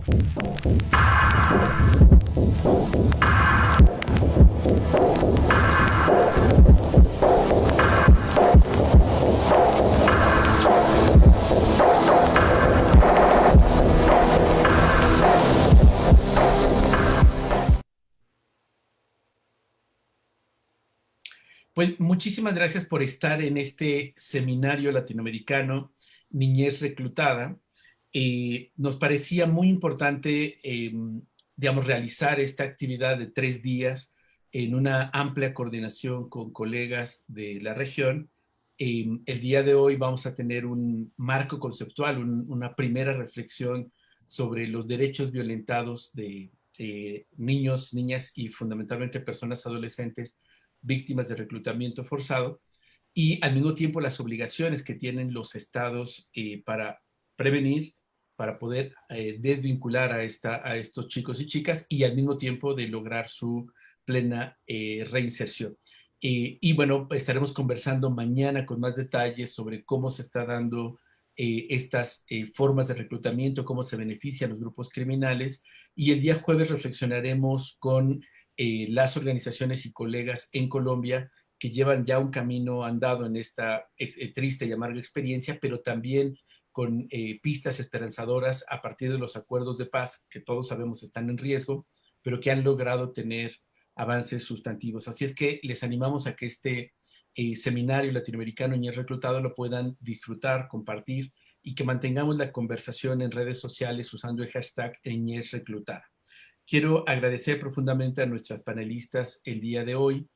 Pues muchísimas gracias por estar en este seminario latinoamericano Niñez Reclutada. Nos parecía muy importante, digamos, realizar esta actividad de 3 días en una amplia coordinación con colegas de la región. El día de hoy vamos a tener un marco conceptual, una primera reflexión sobre los derechos violentados de niños, niñas y fundamentalmente personas adolescentes víctimas de reclutamiento forzado y al mismo tiempo las obligaciones que tienen los estados para prevenir, para poder desvincular a estos chicos y chicas y al mismo tiempo de lograr su plena reinserción. Y bueno, estaremos conversando mañana con más detalles sobre cómo se está dando estas formas de reclutamiento, cómo se benefician los grupos criminales. Y el día jueves reflexionaremos con las organizaciones y colegas en Colombia que llevan ya un camino andado en esta triste y amarga experiencia, pero también con pistas esperanzadoras a partir de los acuerdos de paz, que todos sabemos están en riesgo, pero que han logrado tener avances sustantivos. Así es que les animamos a que este seminario latinoamericano Niñez Reclutado lo puedan disfrutar, compartir y que mantengamos la conversación en redes sociales usando el hashtag Niñez Reclutada. Quiero agradecer profundamente a nuestras panelistas el día de hoy,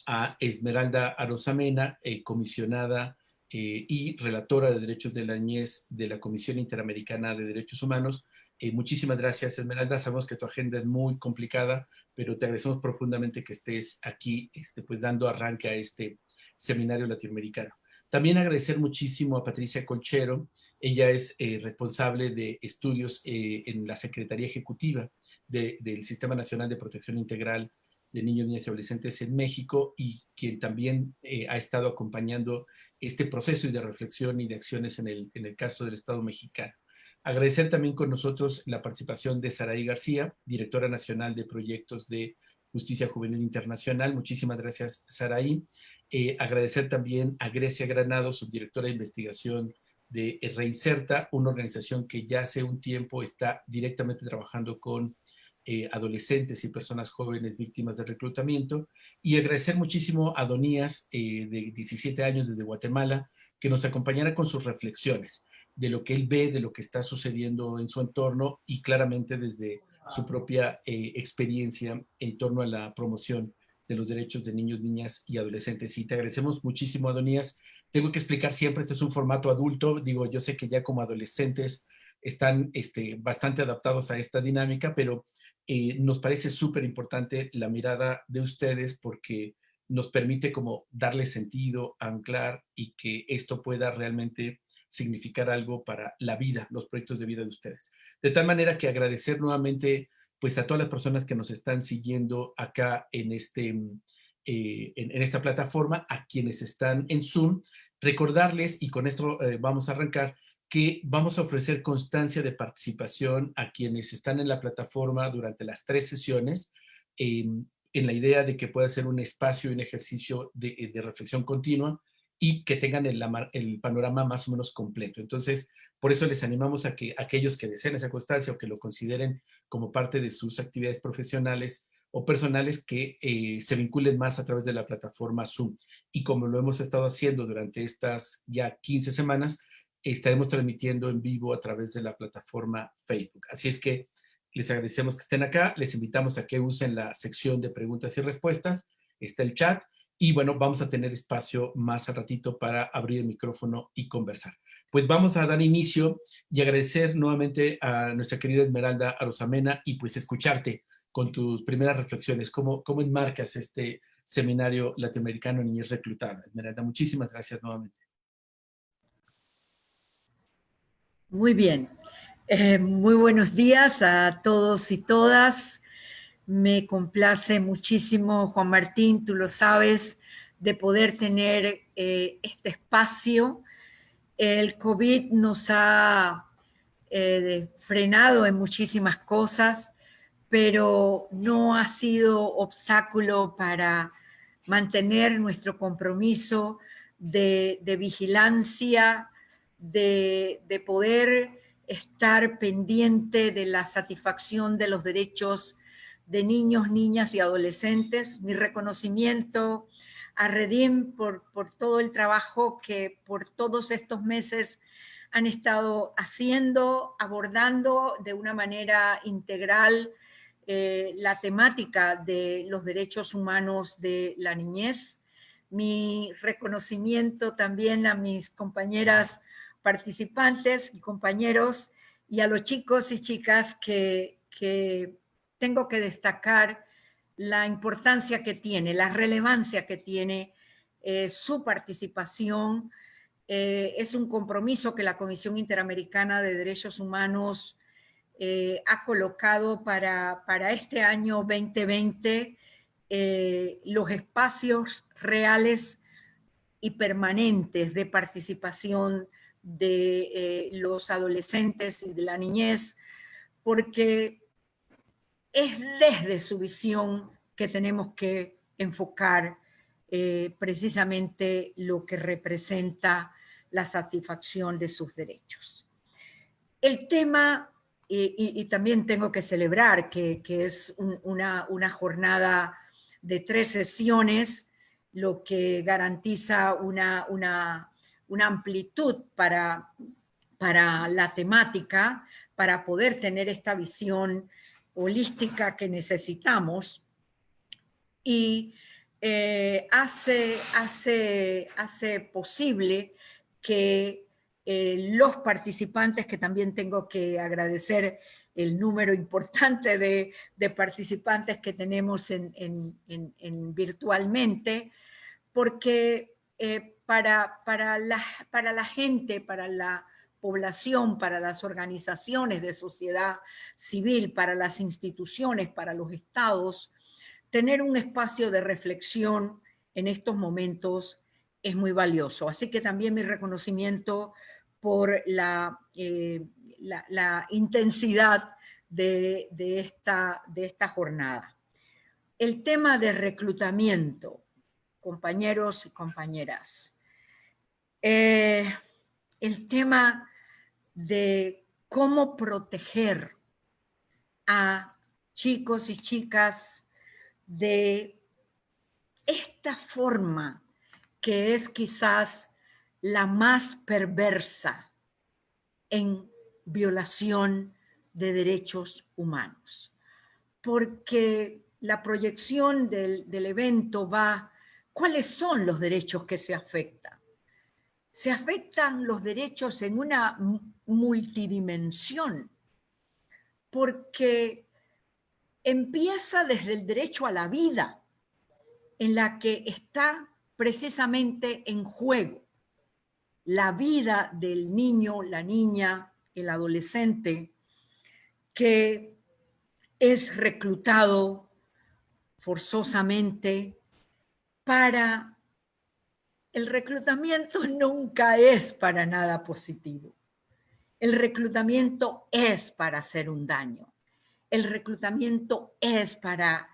a Esmeralda Arosamena, comisionada y relatora de Derechos de la Niñez de la Comisión Interamericana de Derechos Humanos. Muchísimas gracias, Esmeralda. Sabemos que tu agenda es muy complicada, pero te agradecemos profundamente que estés aquí, pues dando arranque a este seminario latinoamericano. También agradecer muchísimo a Patricia Colchero. Ella es responsable de estudios en la Secretaría Ejecutiva del Sistema Nacional de Protección Integral de Niños, Niñas y Adolescentes en México y quien también ha estado acompañando este proceso y de reflexión y de acciones en el caso del Estado mexicano. Agradecer también con nosotros la participación de Saraí García, directora nacional de proyectos de Justicia Juvenil Internacional. Muchísimas gracias, Saraí. Agradecer también a Grecia Granado, subdirectora de investigación de Reinserta, una organización que ya hace un tiempo está directamente trabajando con adolescentes y personas jóvenes víctimas de reclutamiento. Y agradecer muchísimo a Donías, de 17 años desde Guatemala, que nos acompañara con sus reflexiones de lo que él ve, de lo que está sucediendo en su entorno y claramente desde su propia experiencia en torno a la promoción de los derechos de niños, niñas y adolescentes. Y te agradecemos muchísimo, Adonías. Tengo que explicar siempre, este es un formato adulto, digo, yo sé que ya como adolescentes están bastante adaptados a esta dinámica, pero nos parece súper importante la mirada de ustedes porque nos permite como darle sentido, anclar y que esto pueda realmente significar algo para la vida, los proyectos de vida de ustedes. De tal manera que agradecer nuevamente pues a todas las personas que nos están siguiendo acá en en esta plataforma, a quienes están en Zoom, recordarles, y con esto vamos a arrancar, que vamos a ofrecer constancia de participación a quienes están en la plataforma durante las 3 sesiones, en la idea de que pueda ser un espacio y un ejercicio de reflexión continua y que tengan el panorama más o menos completo. Entonces, por eso les animamos a que aquellos que deseen esa constancia o que lo consideren como parte de sus actividades profesionales o personales, que se vinculen más a través de la plataforma Zoom. Y como lo hemos estado haciendo durante estas ya 15 semanas, estaremos transmitiendo en vivo a través de la plataforma Facebook. Así es que les agradecemos que estén acá, les invitamos a que usen la sección de preguntas y respuestas, está el chat, y bueno, vamos a tener espacio más a ratito para abrir el micrófono y conversar. Pues vamos a dar inicio y agradecer nuevamente a nuestra querida Esmeralda Arosamena y pues escucharte con tus primeras reflexiones. ¿Cómo enmarcas este seminario latinoamericano Niñez Reclutada? Esmeralda, muchísimas gracias nuevamente. Muy bien. Muy buenos días a todos y todas. Me complace muchísimo, Juan Martín, tú lo sabes, de poder tener este espacio. El COVID nos ha frenado en muchísimas cosas, pero no ha sido obstáculo para mantener nuestro compromiso de vigilancia, de poder estar pendiente de la satisfacción de los derechos de niños, niñas y adolescentes. Mi reconocimiento a Redim por todo el trabajo que por todos estos meses han estado haciendo, abordando de una manera integral la temática de los derechos humanos de la niñez. Mi reconocimiento también a mis compañeras participantes y compañeros y a los chicos y chicas que tengo que destacar la importancia que tiene, la relevancia que tiene su participación. Es un compromiso que la Comisión Interamericana de Derechos Humanos ha colocado para este año 2020 los espacios reales y permanentes de participación de los adolescentes y de la niñez, porque es desde su visión que tenemos que enfocar precisamente lo que representa la satisfacción de sus derechos. El tema, y también tengo que celebrar que es una jornada de 3 sesiones, lo que garantiza una amplitud para la temática, para poder tener esta visión holística que necesitamos, y hace posible que los participantes, que también tengo que agradecer el número importante de participantes que tenemos virtualmente, porque para la gente, para la población, para las organizaciones de sociedad civil, para las instituciones, para los estados, tener un espacio de reflexión en estos momentos es muy valioso. Así que también mi reconocimiento por la intensidad de esta jornada. El tema de reclutamiento, compañeros y compañeras. El tema de cómo proteger a chicos y chicas de esta forma que es quizás la más perversa en violación de derechos humanos. Porque la proyección del evento va, ¿cuáles son los derechos que se afectan? Se afectan los derechos en una multidimensión, porque empieza desde el derecho a la vida, en la que está precisamente en juego la vida del niño, la niña, el adolescente, que es reclutado forzosamente para... El reclutamiento nunca es para nada positivo. El reclutamiento es para hacer un daño. El reclutamiento es para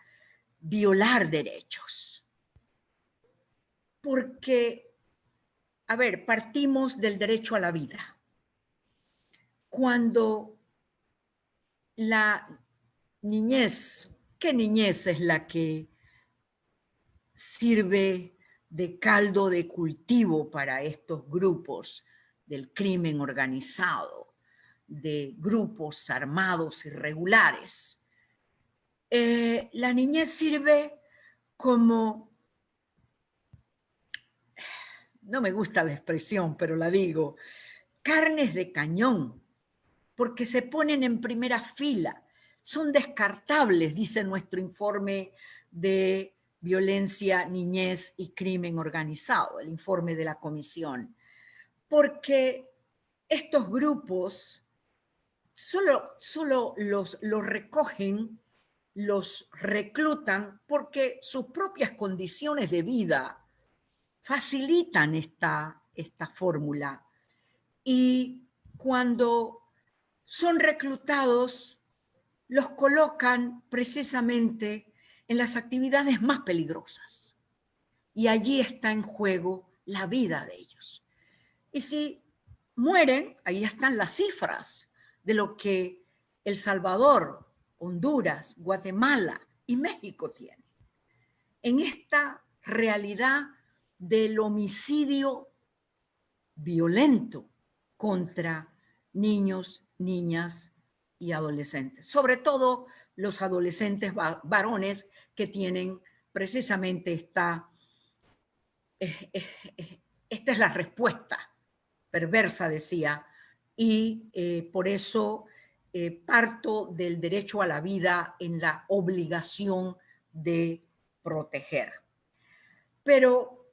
violar derechos. Porque, a ver, partimos del derecho a la vida. Cuando la niñez, ¿qué niñez es la que sirve de caldo de cultivo para estos grupos del crimen organizado, de grupos armados irregulares? La niñez sirve como, no me gusta la expresión, pero la digo, carnes de cañón, porque se ponen en primera fila, son descartables, dice nuestro informe de violencia, niñez y crimen organizado, el informe de la comisión, porque estos grupos solo los recogen, los reclutan porque sus propias condiciones de vida facilitan esta fórmula. Y cuando son reclutados, los colocan precisamente en las actividades más peligrosas. Y allí está en juego la vida de ellos. Y si mueren, ahí están las cifras de lo que El Salvador, Honduras, Guatemala y México tienen. En esta realidad del homicidio violento contra niños, niñas y adolescentes, sobre todo los adolescentes varones que tienen precisamente esta es la respuesta perversa, decía, y por eso parto del derecho a la vida en la obligación de proteger. Pero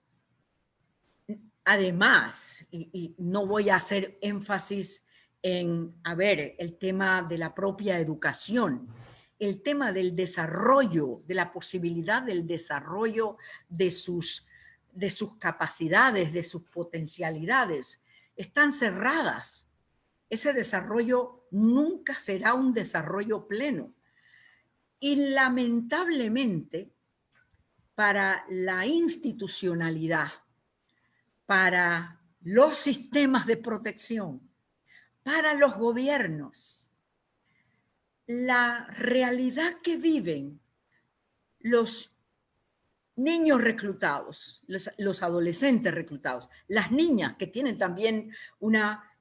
además, y no voy a hacer énfasis en, el tema de la propia educación, el tema del desarrollo, de la posibilidad del desarrollo de sus capacidades, de sus potencialidades, están cerradas. Ese desarrollo nunca será un desarrollo pleno. Y lamentablemente, para la institucionalidad, para los sistemas de protección, para los gobiernos, la realidad que viven los niños reclutados, los adolescentes reclutados, las niñas que tienen también una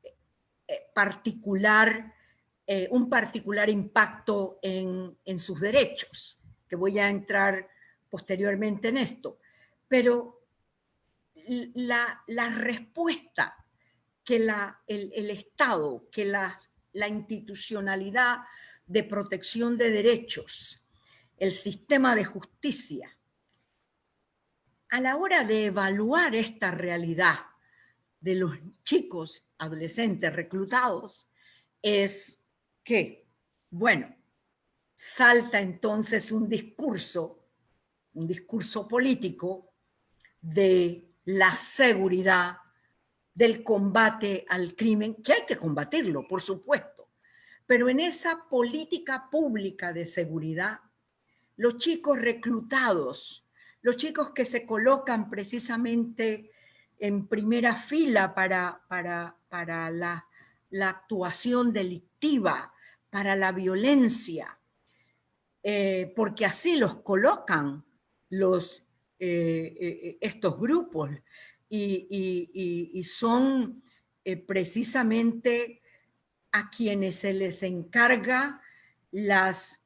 un particular impacto en sus derechos, que voy a entrar posteriormente en esto, pero la respuesta que el Estado, que la institucionalidad de protección de derechos, el sistema de justicia, a la hora de evaluar esta realidad de los chicos, adolescentes reclutados, es que, bueno, salta entonces un discurso político de la seguridad, del combate al crimen, que hay que combatirlo, por supuesto, pero en esa política pública de seguridad, los chicos reclutados, los chicos que se colocan precisamente en primera fila para la actuación delictiva, para la violencia, porque así los colocan estos grupos y son precisamente a quienes se les encarga las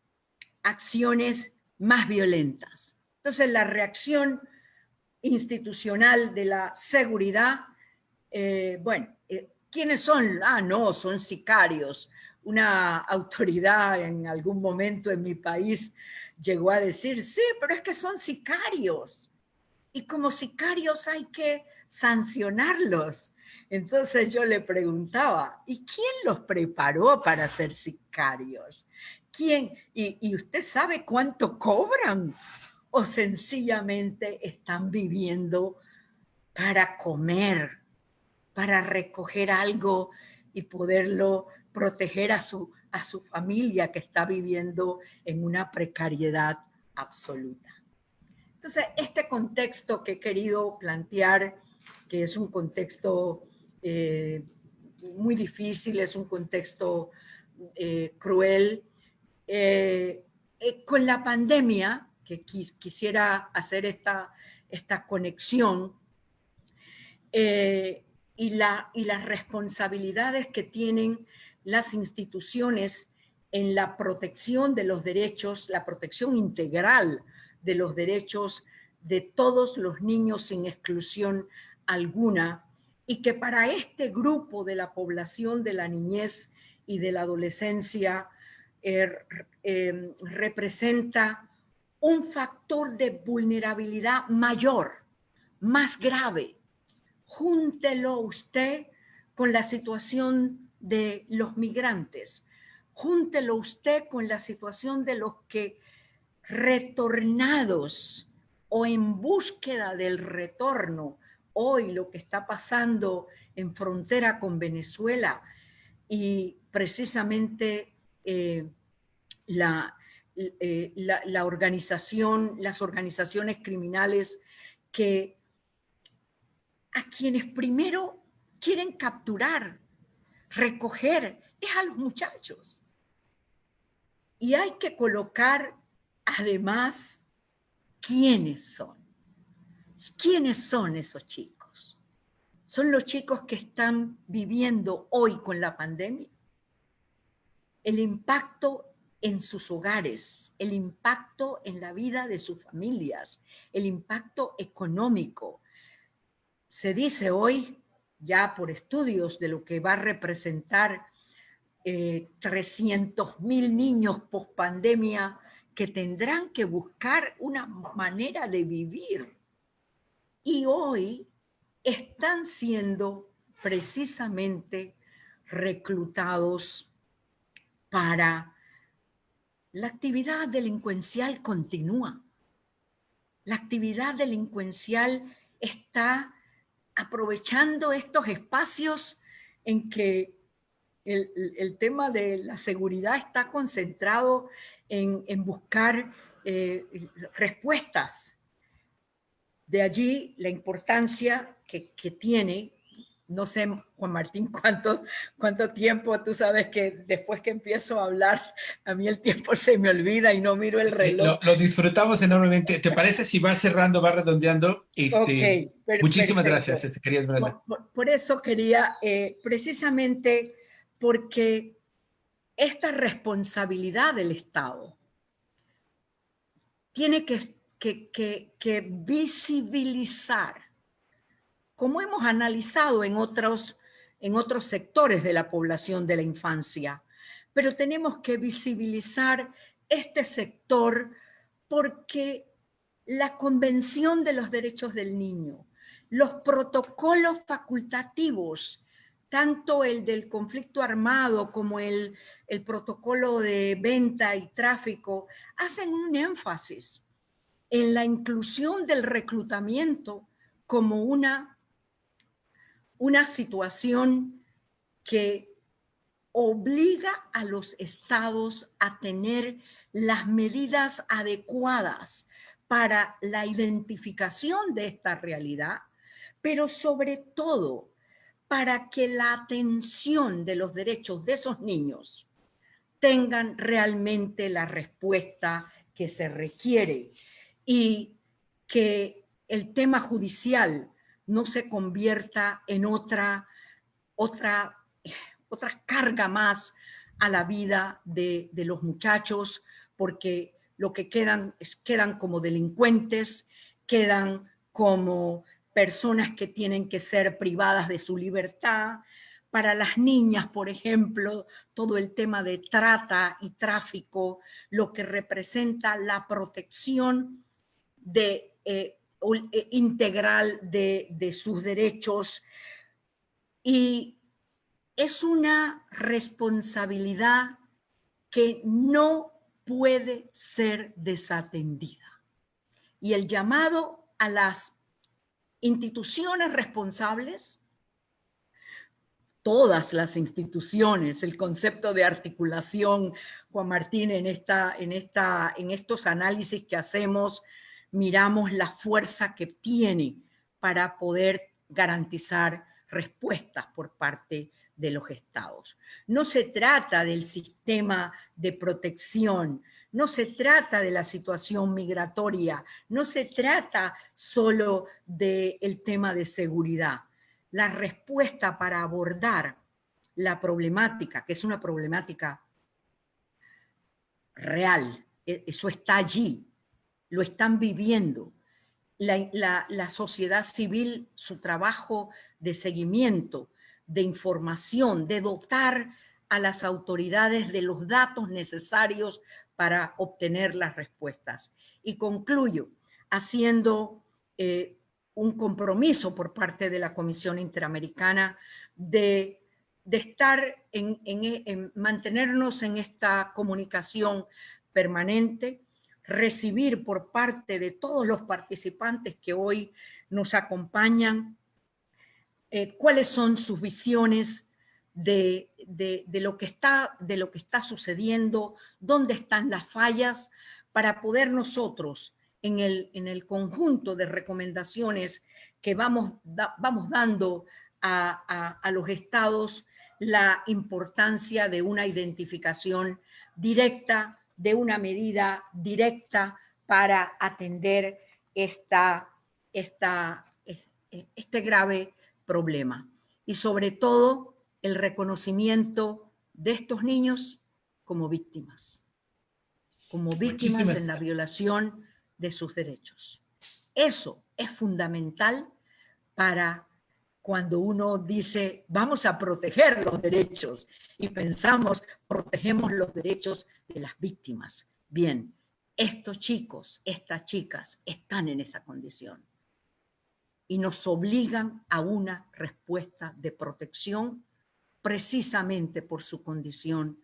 acciones más violentas. Entonces, la reacción institucional de la seguridad, ¿quiénes son? No, son sicarios. Una autoridad en algún momento en mi país llegó a decir, sí, pero es que son sicarios. Y como sicarios hay que sancionarlos. Entonces yo le preguntaba, ¿y quién los preparó para ser sicarios? ¿Quién? ¿Y usted sabe cuánto cobran? ¿O sencillamente están viviendo para comer, para recoger algo y poderlo proteger a su familia que está viviendo en una precariedad absoluta? Entonces, este contexto que he querido plantear, que es un contexto muy difícil, es un contexto cruel, con la pandemia, que quisiera hacer esta conexión, y las responsabilidades que tienen las instituciones en la protección de los derechos, la protección integral de los derechos de todos los niños sin exclusión alguna, y que para este grupo de la población de la niñez y de la adolescencia representa un factor de vulnerabilidad mayor, más grave. Júntelo usted con la situación de los migrantes, júntelo usted con la situación de los que retornados o en búsqueda del retorno, hoy lo que está pasando en frontera con Venezuela, y precisamente la organización, las organizaciones criminales que a quienes primero quieren capturar, recoger, es a los muchachos. Y hay que colocar además quiénes son. ¿Quiénes son esos chicos? ¿Son los chicos que están viviendo hoy con la pandemia? El impacto en sus hogares, el impacto en la vida de sus familias, el impacto económico. Se dice hoy, ya por estudios, de lo que va a representar 300.000 niños post pandemia que tendrán que buscar una manera de vivir. Y hoy están siendo precisamente reclutados para la actividad delincuencial continúa. La actividad delincuencial está aprovechando estos espacios en que el tema de la seguridad está concentrado en buscar respuestas. De allí la importancia que tiene. No sé, Juan Martín, cuánto tiempo. Tú sabes que después que empiezo a hablar, a mí el tiempo se me olvida y no miro el reloj. Lo disfrutamos enormemente. ¿Te parece si va cerrando, va redondeando? Ok, Muchísimas perfecto. gracias, querida Esmeralda. Por eso quería, precisamente porque esta responsabilidad del Estado tiene que visibilizar, como hemos analizado en otros sectores de la población de la infancia, pero tenemos que visibilizar este sector porque la Convención de los Derechos del Niño, los protocolos facultativos, tanto el del conflicto armado como el protocolo de venta y tráfico, hacen un énfasis en la inclusión del reclutamiento como una situación que obliga a los estados a tener las medidas adecuadas para la identificación de esta realidad, pero sobre todo para que la atención de los derechos de esos niños tengan realmente la respuesta que se requiere y que el tema judicial no se convierta en otra carga más a la vida de los muchachos, porque lo que quedan como delincuentes, quedan como personas que tienen que ser privadas de su libertad. Para las niñas, por ejemplo, todo el tema de trata y tráfico, lo que representa la protección integral de sus derechos. Y es una responsabilidad que no puede ser desatendida. Y el llamado a las instituciones responsables, todas las instituciones, el concepto de articulación, Juan Martín, en estos análisis que hacemos, miramos la fuerza que tiene para poder garantizar respuestas por parte de los estados. No se trata del sistema de protección, no se trata de la situación migratoria, no se trata solo del tema de seguridad. La respuesta para abordar la problemática, que es una problemática real, eso está allí, lo están viviendo. La sociedad civil, su trabajo de seguimiento, de información, de dotar a las autoridades de los datos necesarios para obtener las respuestas. Y concluyo haciendo un compromiso por parte de la Comisión Interamericana de estar en mantenernos en esta comunicación permanente, recibir por parte de todos los participantes que hoy nos acompañan cuáles son sus visiones de lo que está sucediendo, dónde están las fallas, para poder nosotros, en el conjunto de recomendaciones que vamos dando a los estados, la importancia de una identificación directa, de una medida directa para atender este grave problema. Y sobre todo, el reconocimiento de estos niños como víctimas en la violación de sus derechos. Eso es fundamental para cuando uno dice, vamos a proteger los derechos, y pensamos, protegemos los derechos de las víctimas. Bien, estos chicos, estas chicas están en esa condición y nos obligan a una respuesta de protección precisamente por su condición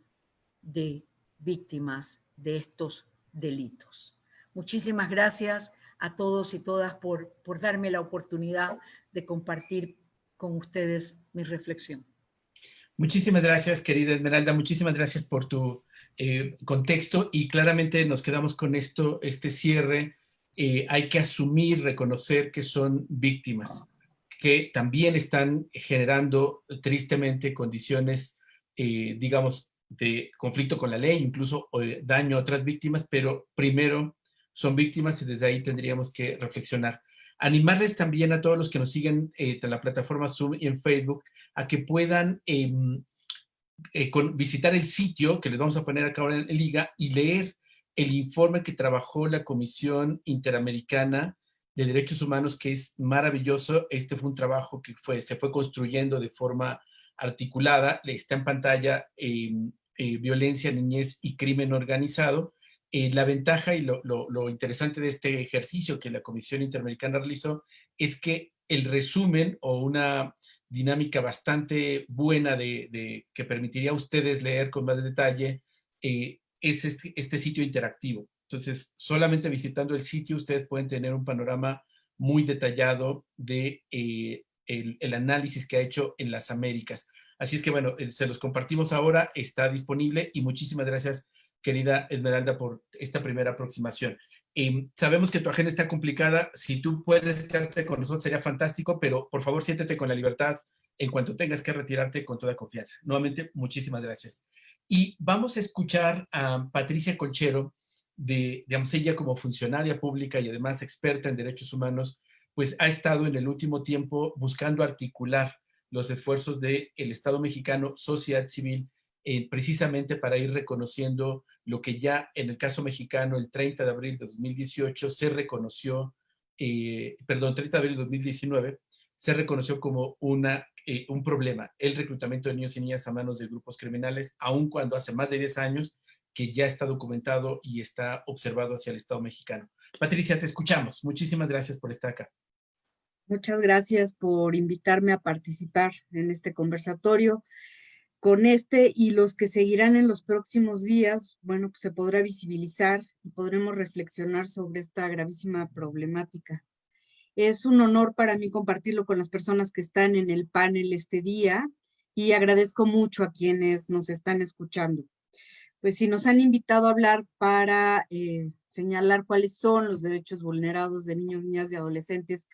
de víctimas de estos delitos. Muchísimas gracias a todos y todas por darme la oportunidad de compartir con ustedes mi reflexión. Muchísimas gracias, querida Esmeralda. Muchísimas gracias por tu contexto, y claramente nos quedamos con este cierre. Hay que asumir, reconocer que son víctimas, que también están generando tristemente condiciones, digamos, de conflicto con la ley, incluso daño a otras víctimas, pero primero son víctimas y desde ahí tendríamos que reflexionar. Animarles también a todos los que nos siguen en la plataforma Zoom y en Facebook a que puedan visitar el sitio que les vamos a poner acá ahora en liga y leer el informe que trabajó la Comisión Interamericana de Derechos Humanos, que es maravilloso. Este fue un trabajo que se fue construyendo de forma articulada. Está en pantalla, Violencia, Niñez y Crimen Organizado. La ventaja y lo interesante de este ejercicio que la Comisión Interamericana realizó es que el resumen, o una dinámica bastante buena que permitiría a ustedes leer con más detalle, es este sitio interactivo. Entonces, solamente visitando el sitio ustedes pueden tener un panorama muy detallado de el análisis que ha hecho en las Américas. Así es que, bueno, se los compartimos ahora, está disponible, y muchísimas gracias, querida Esmeralda, por esta primera aproximación. Sabemos que tu agenda está complicada. Si tú puedes quedarte con nosotros sería fantástico, pero por favor siéntete con la libertad en cuanto tengas que retirarte, con toda confianza. Nuevamente, muchísimas gracias. Y vamos a escuchar a Patricia Colchero, digamos, ella como funcionaria pública y además experta en derechos humanos, pues ha estado en el último tiempo buscando articular los esfuerzos del Estado mexicano, sociedad civil, precisamente para ir reconociendo lo que ya en el caso mexicano el 30 de abril de 2018 se reconoció, 30 de abril de 2019, se reconoció como un problema, el reclutamiento de niños y niñas a manos de grupos criminales, aun cuando hace más de 10 años que ya está documentado y está observado hacia el Estado mexicano. Patricia, te escuchamos. Muchísimas gracias por estar acá. Muchas gracias por invitarme a participar en este conversatorio. Con este y los que seguirán en los próximos días, bueno, pues se podrá visibilizar y podremos reflexionar sobre esta gravísima problemática. Es un honor para mí compartirlo con las personas que están en el panel este día, y agradezco mucho a quienes nos están escuchando. Pues si nos han invitado a hablar para señalar cuáles son los derechos vulnerados de niños, niñas y adolescentes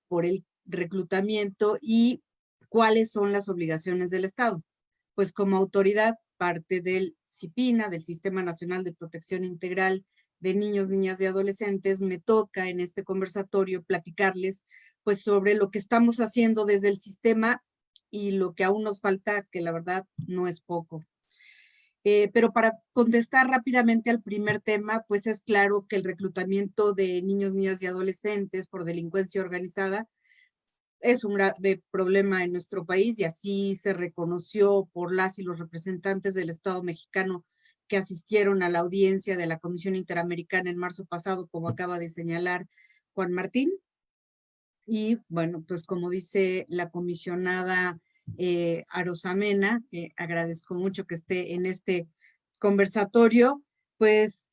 por el reclutamiento y cuáles son las obligaciones del Estado. Pues como autoridad, parte del CIPINA, del Sistema Nacional de Protección Integral de Niños, Niñas y Adolescentes, me toca en este conversatorio platicarles pues sobre lo que estamos haciendo desde el sistema y lo que aún nos falta, que la verdad no es poco. Pero para contestar rápidamente al primer tema, pues es claro que el reclutamiento de niños, niñas y adolescentes por delincuencia organizada es un grave problema en nuestro país, y así se reconoció por las y los representantes del Estado mexicano que asistieron a la audiencia de la Comisión Interamericana en marzo pasado, como acaba de señalar Juan Martín. Y bueno, pues como dice la comisionada Arosamena, que agradezco mucho que esté en este conversatorio, pues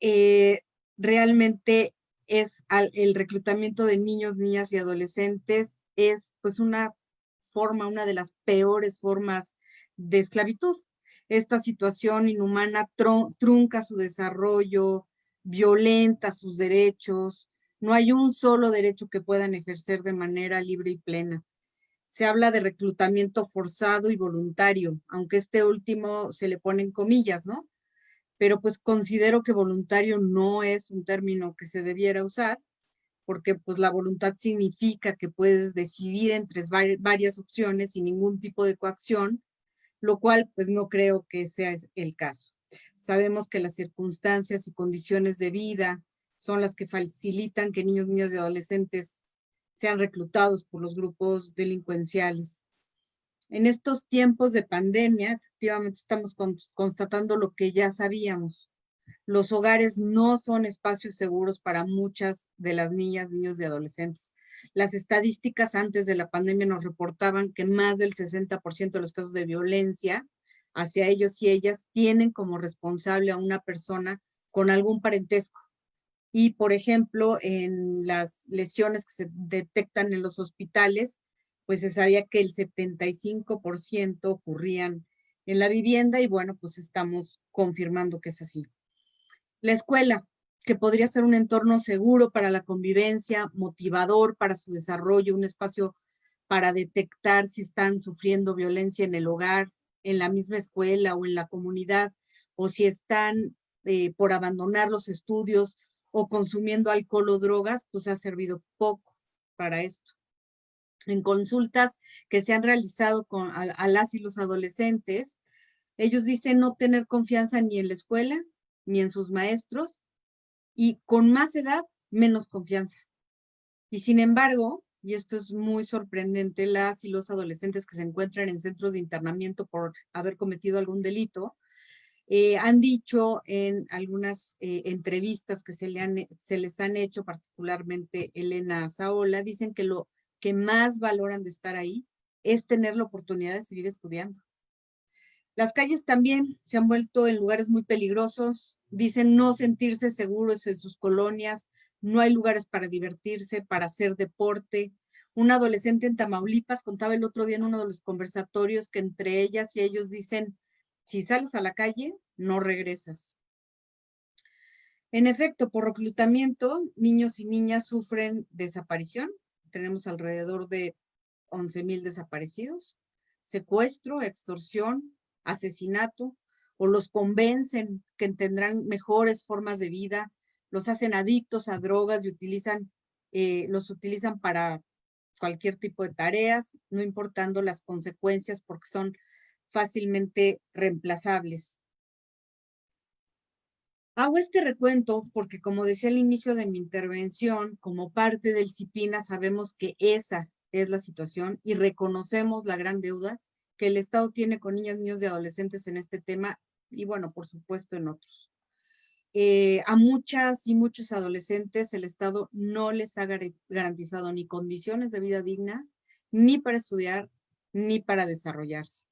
realmente es el reclutamiento de niños, niñas y adolescentes es pues una de las peores formas de esclavitud. Esta situación inhumana trunca su desarrollo, violenta sus derechos. No hay un solo derecho que puedan ejercer de manera libre y plena. Se habla de reclutamiento forzado y voluntario, aunque este último se le pone en comillas, ¿no? Pero pues considero que voluntario no es un término que se debiera usar, porque pues la voluntad significa que puedes decidir entre varias opciones sin ningún tipo de coacción, lo cual pues no creo que sea el caso. Sabemos que las circunstancias y condiciones de vida son las que facilitan que niños, niñas y adolescentes sean reclutados por los grupos delincuenciales. En estos tiempos de pandemia, efectivamente estamos constatando lo que ya sabíamos. Los hogares no son espacios seguros para muchas de las niñas, niños y adolescentes. Las estadísticas antes de la pandemia nos reportaban que más del 60% de los casos de violencia hacia ellos y ellas tienen como responsable a una persona con algún parentesco. Y, por ejemplo, en las lesiones que se detectan en los hospitales, pues se sabía que el 75% ocurrían en la vivienda y bueno, pues estamos confirmando que es así. La escuela, que podría ser un entorno seguro para la convivencia, motivador para su desarrollo, un espacio para detectar si están sufriendo violencia en el hogar, en la misma escuela o en la comunidad, o si están por abandonar los estudios o consumiendo alcohol o drogas, pues ha servido poco para esto. En consultas que se han realizado a las y los adolescentes, ellos dicen no tener confianza ni en la escuela, ni en sus maestros, y con más edad, menos confianza. Y sin embargo, y esto es muy sorprendente, las y los adolescentes que se encuentran en centros de internamiento por haber cometido algún delito, han dicho en algunas entrevistas que se les han hecho, particularmente Elena Saola, dicen que lo que más valoran de estar ahí es tener la oportunidad de seguir estudiando. Las calles también se han vuelto en lugares muy peligrosos, dicen no sentirse seguros en sus colonias, no hay lugares para divertirse, para hacer deporte. Un adolescente en Tamaulipas contaba el otro día en uno de los conversatorios que entre ellas y ellos dicen, si sales a la calle, no regresas. En efecto, por reclutamiento, niños y niñas sufren desaparición. Tenemos alrededor de 11,000 desaparecidos, secuestro, extorsión, asesinato, o los convencen que tendrán mejores formas de vida, los hacen adictos a drogas y los utilizan para cualquier tipo de tareas, no importando las consecuencias porque son fácilmente reemplazables. Hago este recuento porque, como decía al inicio de mi intervención, como parte del CIPINA sabemos que esa es la situación y reconocemos la gran deuda que el Estado tiene con niñas, niños y adolescentes en este tema y, bueno, por supuesto en otros. A muchas y muchos adolescentes el Estado no les ha garantizado ni condiciones de vida digna, ni para estudiar, ni para desarrollarse.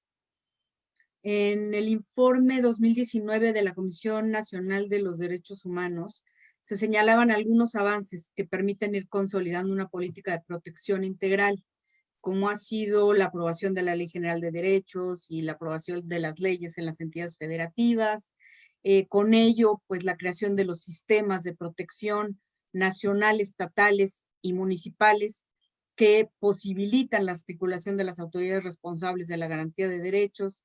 En el informe 2019 de la Comisión Nacional de los Derechos Humanos, se señalaban algunos avances que permiten ir consolidando una política de protección integral, como ha sido la aprobación de la Ley General de Derechos y la aprobación de las leyes en las entidades federativas. Con ello, pues la creación de los sistemas de protección nacional, estatales y municipales que posibilitan la articulación de las autoridades responsables de la garantía de derechos,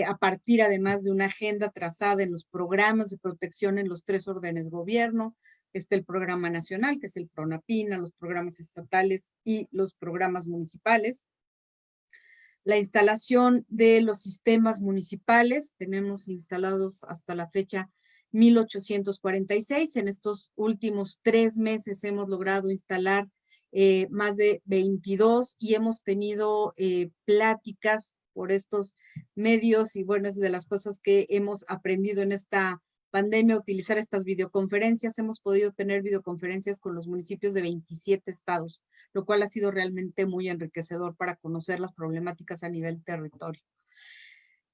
a partir además de una agenda trazada en los programas de protección en los 3 órdenes de gobierno. Está el programa nacional, que es el PRONAPINA, los programas estatales y los programas municipales. La instalación de los sistemas municipales, tenemos instalados hasta la fecha 1,846. En estos últimos 3 meses hemos logrado instalar más de 22 y hemos tenido pláticas por estos medios y bueno, es de las cosas que hemos aprendido en esta pandemia, utilizar estas videoconferencias. Hemos podido tener videoconferencias con los municipios de 27 estados, lo cual ha sido realmente muy enriquecedor para conocer las problemáticas a nivel territorio.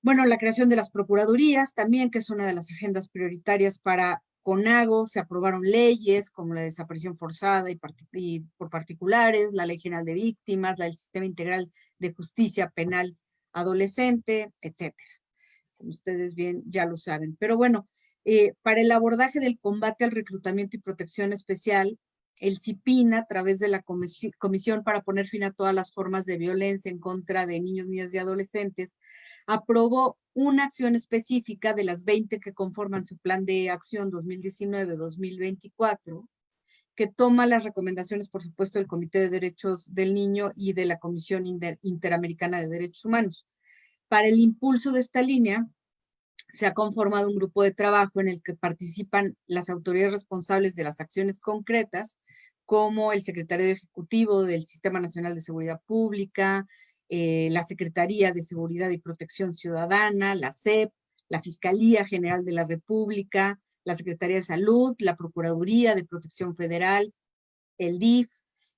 Bueno, la creación de las procuradurías también, que es una de las agendas prioritarias para CONAGO. Se aprobaron leyes como la desaparición forzada y por particulares, la Ley General de Víctimas, el Sistema Integral de Justicia Penal adolescente, etcétera. Como ustedes bien ya lo saben. Pero bueno, para el abordaje del combate al reclutamiento y protección especial, el CIPINA, a través de la Comisión para poner fin a todas las formas de violencia en contra de niños, niñas y adolescentes, aprobó una acción específica de las 20 que conforman su plan de acción 2019-2024, que toma las recomendaciones, por supuesto, del Comité de Derechos del Niño y de la Comisión Interamericana de Derechos Humanos. Para el impulso de esta línea, se ha conformado un grupo de trabajo en el que participan las autoridades responsables de las acciones concretas, como el Secretario Ejecutivo del Sistema Nacional de Seguridad Pública, la Secretaría de Seguridad y Protección Ciudadana, la SEP, la Fiscalía General de la República, la Secretaría de Salud, la Procuraduría de Protección Federal, el DIF,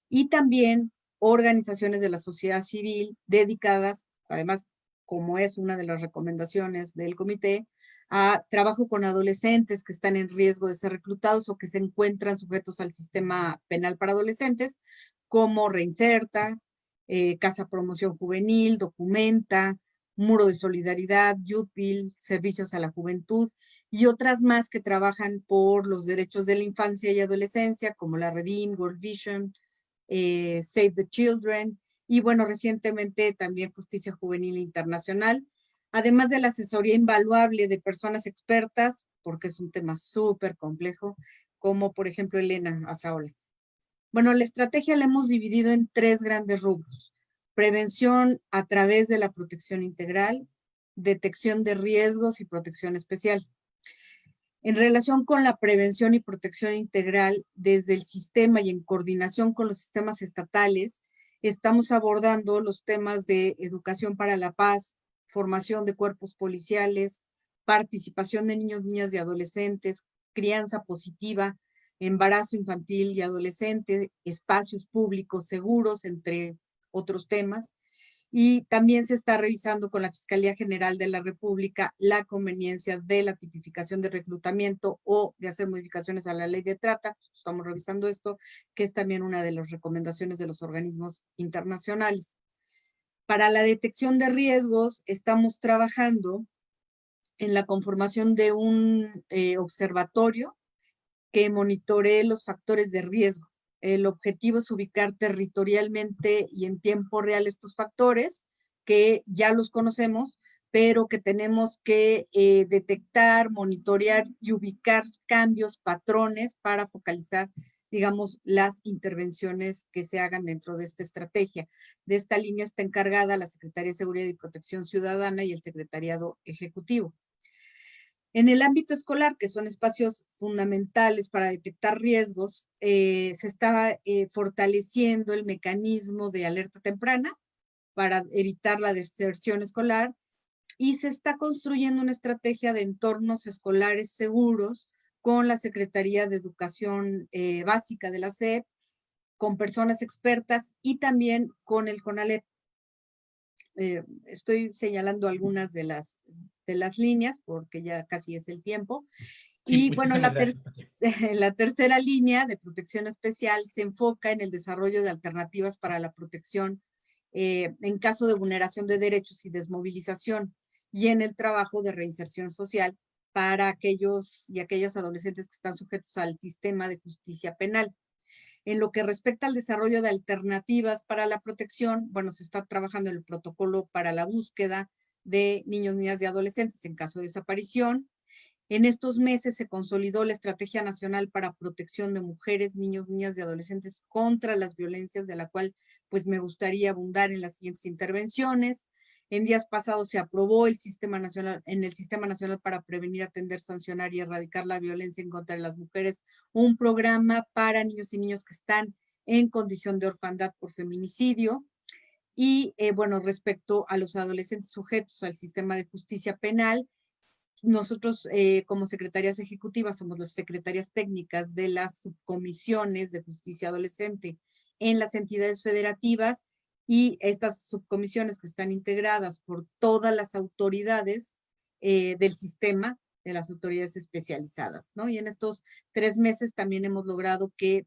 y también organizaciones de la sociedad civil dedicadas, además, como es una de las recomendaciones del comité, a trabajo con adolescentes que están en riesgo de ser reclutados o que se encuentran sujetos al sistema penal para adolescentes, como Reinserta, Casa Promoción Juvenil, Documenta, Muro de Solidaridad, Yupil, Servicios a la Juventud y otras más que trabajan por los derechos de la infancia y adolescencia, como la Redim, World Vision, Save the Children, y bueno, recientemente también Justicia Juvenil Internacional, además de la asesoría invaluable de personas expertas, porque es un tema súper complejo, como por ejemplo Elena Azaola. Bueno, la estrategia la hemos dividido en 3 grandes rubros: prevención a través de la protección integral, detección de riesgos y protección especial. En relación con la prevención y protección integral, desde el sistema y en coordinación con los sistemas estatales, estamos abordando los temas de educación para la paz, formación de cuerpos policiales, participación de niños, niñas y adolescentes, crianza positiva, embarazo infantil y adolescente, espacios públicos seguros, entre otros temas. Y también se está revisando con la Fiscalía General de la República la conveniencia de la tipificación de reclutamiento o de hacer modificaciones a la ley de trata. Estamos revisando esto, que es también una de las recomendaciones de los organismos internacionales. Para la detección de riesgos, estamos trabajando en la conformación de un observatorio que monitoree los factores de riesgo. El objetivo es ubicar territorialmente y en tiempo real estos factores, que ya los conocemos, pero que tenemos que detectar, monitorear y ubicar cambios, patrones para focalizar, digamos, las intervenciones que se hagan dentro de esta estrategia. De esta línea está encargada la Secretaría de Seguridad y Protección Ciudadana y el Secretariado Ejecutivo. En el ámbito escolar, que son espacios fundamentales para detectar riesgos, se estaba fortaleciendo el mecanismo de alerta temprana para evitar la deserción escolar, y se está construyendo una estrategia de entornos escolares seguros con la Secretaría de Educación Básica de la SEP, con personas expertas y también con el CONALEP. Estoy señalando algunas de las líneas porque ya casi es el tiempo. Sí, Y bueno, muchísimas gracias. la tercera línea de protección especial se enfoca en el desarrollo de alternativas para la protección en caso de vulneración de derechos y desmovilización, y en el trabajo de reinserción social para aquellos y aquellas adolescentes que están sujetos al sistema de justicia penal. En lo que respecta al desarrollo de alternativas para la protección, bueno, se está trabajando en el protocolo para la búsqueda de niños, niñas y adolescentes en caso de desaparición. En estos meses se consolidó la Estrategia Nacional para Protección de Mujeres, Niños, Niñas y Adolescentes contra las Violencias, de la cual pues me gustaría abundar en las siguientes intervenciones. En días pasados se aprobó en el Sistema Nacional para Prevenir, Atender, Sancionar y Erradicar la Violencia en contra de las Mujeres, un programa para niños y niñas que están en condición de orfandad por feminicidio. Y bueno, respecto a los adolescentes sujetos al sistema de justicia penal, nosotros como secretarias ejecutivas somos las secretarias técnicas de las subcomisiones de justicia adolescente en las entidades federativas, y estas subcomisiones que están integradas por todas las autoridades del sistema, de las autoridades especializadas, ¿no? Y en estos 3 meses también hemos logrado que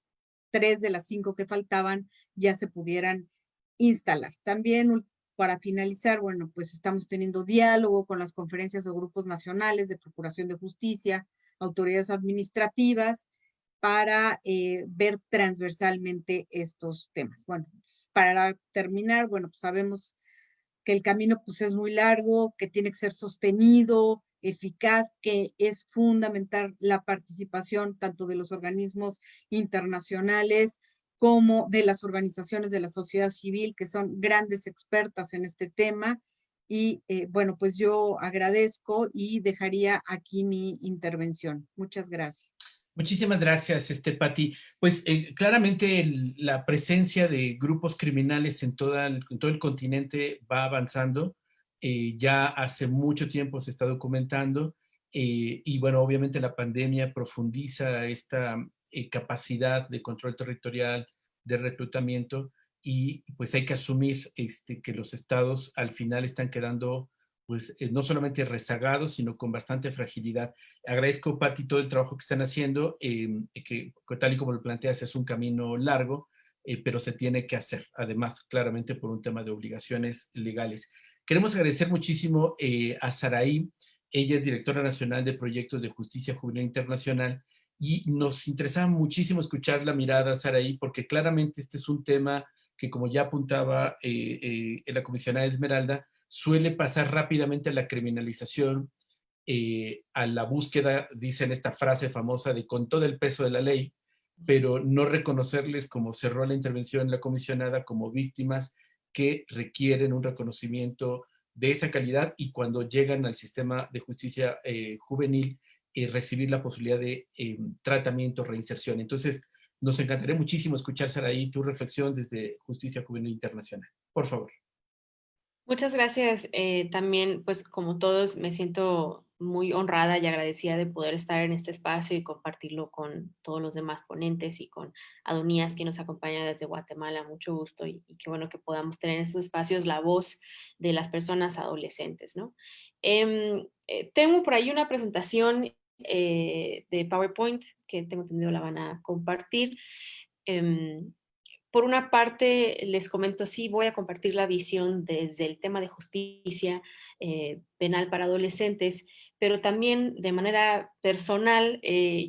3 de las 5 que faltaban ya se pudieran instalar. También para finalizar, bueno, pues estamos teniendo diálogo con las conferencias o grupos nacionales de Procuración de Justicia, autoridades administrativas, para ver transversalmente estos temas. Bueno, para terminar, bueno, pues sabemos que el camino pues es muy largo, que tiene que ser sostenido, eficaz, que es fundamental la participación tanto de los organismos internacionales como de las organizaciones de la sociedad civil, que son grandes expertas en este tema. Y bueno, pues yo agradezco y dejaría aquí mi intervención. Muchas gracias. Muchísimas gracias, Pati. Pues claramente la presencia de grupos criminales en en todo el continente va avanzando. Ya hace mucho tiempo se está documentando y bueno, obviamente la pandemia profundiza esta capacidad de control territorial, de reclutamiento y pues hay que asumir que los estados al final están quedando pues no solamente rezagados, sino con bastante fragilidad. Agradezco, Pati, todo el trabajo que están haciendo, que tal y como lo planteas es un camino largo, pero se tiene que hacer, además, claramente por un tema de obligaciones legales. Queremos agradecer muchísimo a Saraí, ella es directora nacional de proyectos de justicia juvenil internacional, y nos interesaba muchísimo escuchar la mirada, Saraí, porque claramente este es un tema que, como ya apuntaba la comisionada Esmeralda, suele pasar rápidamente a la criminalización, a la búsqueda, dicen esta frase famosa de con todo el peso de la ley, pero no reconocerles, como cerró la intervención la comisionada, como víctimas que requieren un reconocimiento de esa calidad y cuando llegan al sistema de justicia juvenil, recibir la posibilidad de tratamiento, reinserción. Entonces, nos encantaría muchísimo escuchar, Saraí, tu reflexión desde Justicia Juvenil Internacional. Por favor. Muchas gracias. También, pues como todos, me siento muy honrada y agradecida de poder estar en este espacio y compartirlo con todos los demás ponentes y con Adonías, que nos acompaña desde Guatemala. Mucho gusto y qué bueno que podamos tener en estos espacios la voz de las personas adolescentes, ¿no? Tengo por ahí una presentación de PowerPoint que tengo entendido la van a compartir. Em, por una parte, les comento, sí, voy a compartir la visión desde el tema de justicia penal para adolescentes, pero también de manera personal,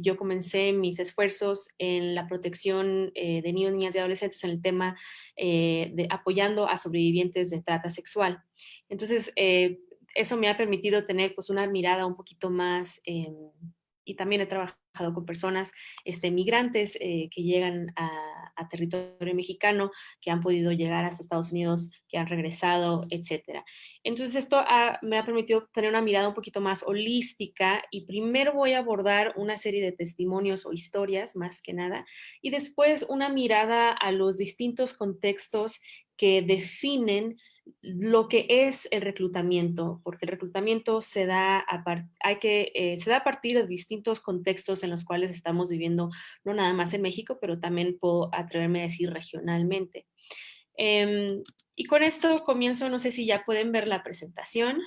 yo comencé mis esfuerzos en la protección de niños, niñas y adolescentes en el tema de apoyando a sobrevivientes de trata sexual. Entonces, eso me ha permitido tener pues una mirada un poquito más y también he trabajado con personas migrantes que llegan a territorio mexicano, que han podido llegar hasta Estados Unidos, que han regresado, etcétera. Entonces esto me ha permitido tener una mirada un poquito más holística y primero voy a abordar una serie de testimonios o historias, más que nada, y después una mirada a los distintos contextos que definen lo que es el reclutamiento, porque el reclutamiento se da se da a partir de distintos contextos en los cuales estamos viviendo, no nada más en México, pero también puedo atreverme a decir regionalmente. Y con esto comienzo, no sé si ya pueden ver la presentación.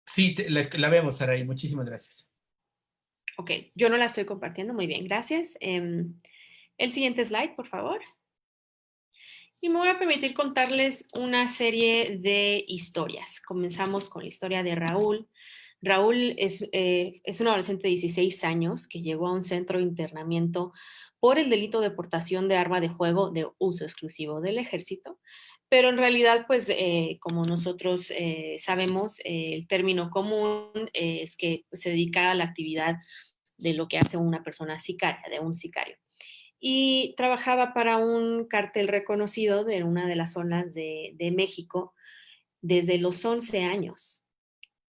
Sí, la vemos, Saraí. Muchísimas gracias. Ok, yo no la estoy compartiendo. Muy bien, gracias. El siguiente slide, por favor. Y me voy a permitir contarles una serie de historias. Comenzamos con la historia de Raúl. Raúl es un adolescente de 16 años que llegó a un centro de internamiento por el delito de portación de arma de fuego de uso exclusivo del ejército, pero en realidad, pues, como nosotros sabemos, el término común es que pues, se dedica a la actividad de lo que hace una persona sicaria, de un sicario. Y trabajaba para un cártel reconocido de una de las zonas de México desde los 11 años.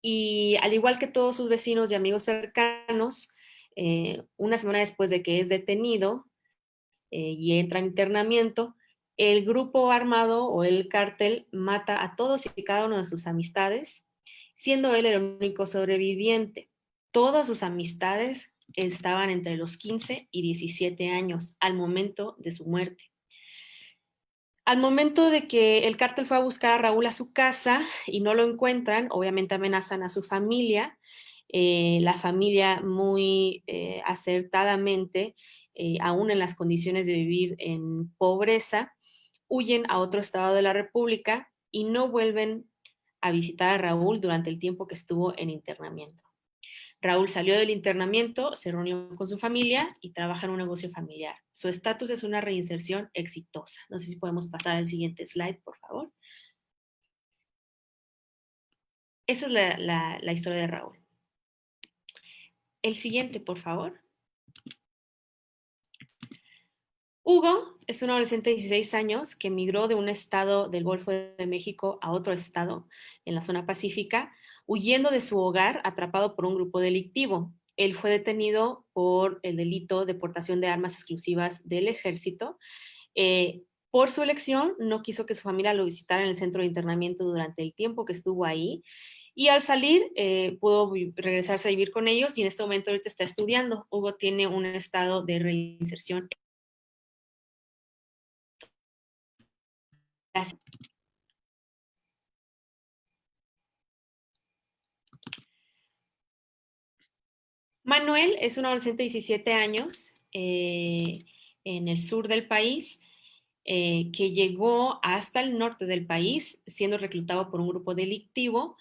Y al igual que todos sus vecinos y amigos cercanos, una semana después de que es detenido y entra en internamiento, el grupo armado o el cártel mata a todos y cada uno de sus amistades, siendo él el único sobreviviente. Todas sus amistades estaban entre los 15 y 17 años al momento de su muerte. Al momento de que el cártel fue a buscar a Raúl a su casa y no lo encuentran, obviamente amenazan a su familia. La familia muy acertadamente, aún en las condiciones de vivir en pobreza, huyen a otro estado de la República y no vuelven a visitar a Raúl durante el tiempo que estuvo en internamiento. Raúl salió del internamiento, se reunió con su familia y trabaja en un negocio familiar. Su estatus es una reinserción exitosa. No sé si podemos pasar al siguiente slide, por favor. Esa es la historia de Raúl. El siguiente, por favor. Hugo es un adolescente de 16 años que emigró de un estado del Golfo de México a otro estado en la zona pacífica, huyendo de su hogar atrapado por un grupo delictivo. Él fue detenido por el delito de portación de armas exclusivas del ejército. Por su elección, no quiso que su familia lo visitara en el centro de internamiento durante el tiempo que estuvo ahí. Y al salir, pudo regresarse a vivir con ellos y en este momento ahorita está estudiando. Hugo tiene un estado de reinserción. Manuel es un adolescente de 17 años en el sur del país que llegó hasta el norte del país siendo reclutado por un grupo delictivo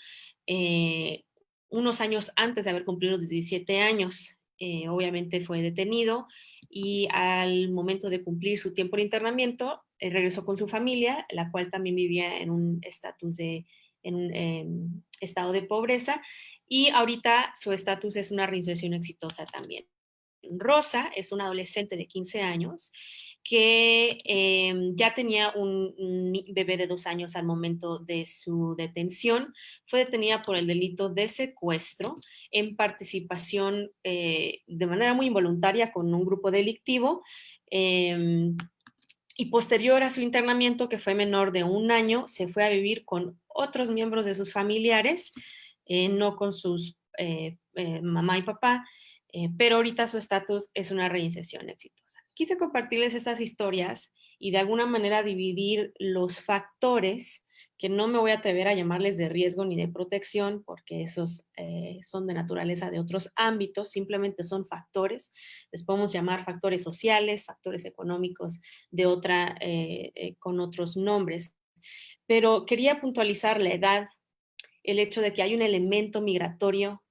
unos años antes de haber cumplido los 17 años. Obviamente fue detenido y al momento de cumplir su tiempo de internamiento regresó con su familia, la cual también vivía en un estatus en un estado de pobreza, y ahorita su estatus es una reinserción exitosa también. Rosa es una adolescente de 15 años que ya tenía un bebé de 2 años al momento de su detención. Fue detenida por el delito de secuestro en participación de manera muy involuntaria con un grupo delictivo. Y posterior a su internamiento, que fue menor de 1 año, se fue a vivir con otros miembros de sus familiares, no con sus mamá y papá, pero ahorita su estatus es una reinserción exitosa. Quise compartirles estas historias y de alguna manera dividir los factores, que no me voy a atrever a llamarles de riesgo ni de protección, porque esos son de naturaleza de otros ámbitos, simplemente son factores. Les podemos llamar factores sociales, factores económicos, con otros nombres. Pero quería puntualizar la edad, el hecho de que hay un elemento migratorio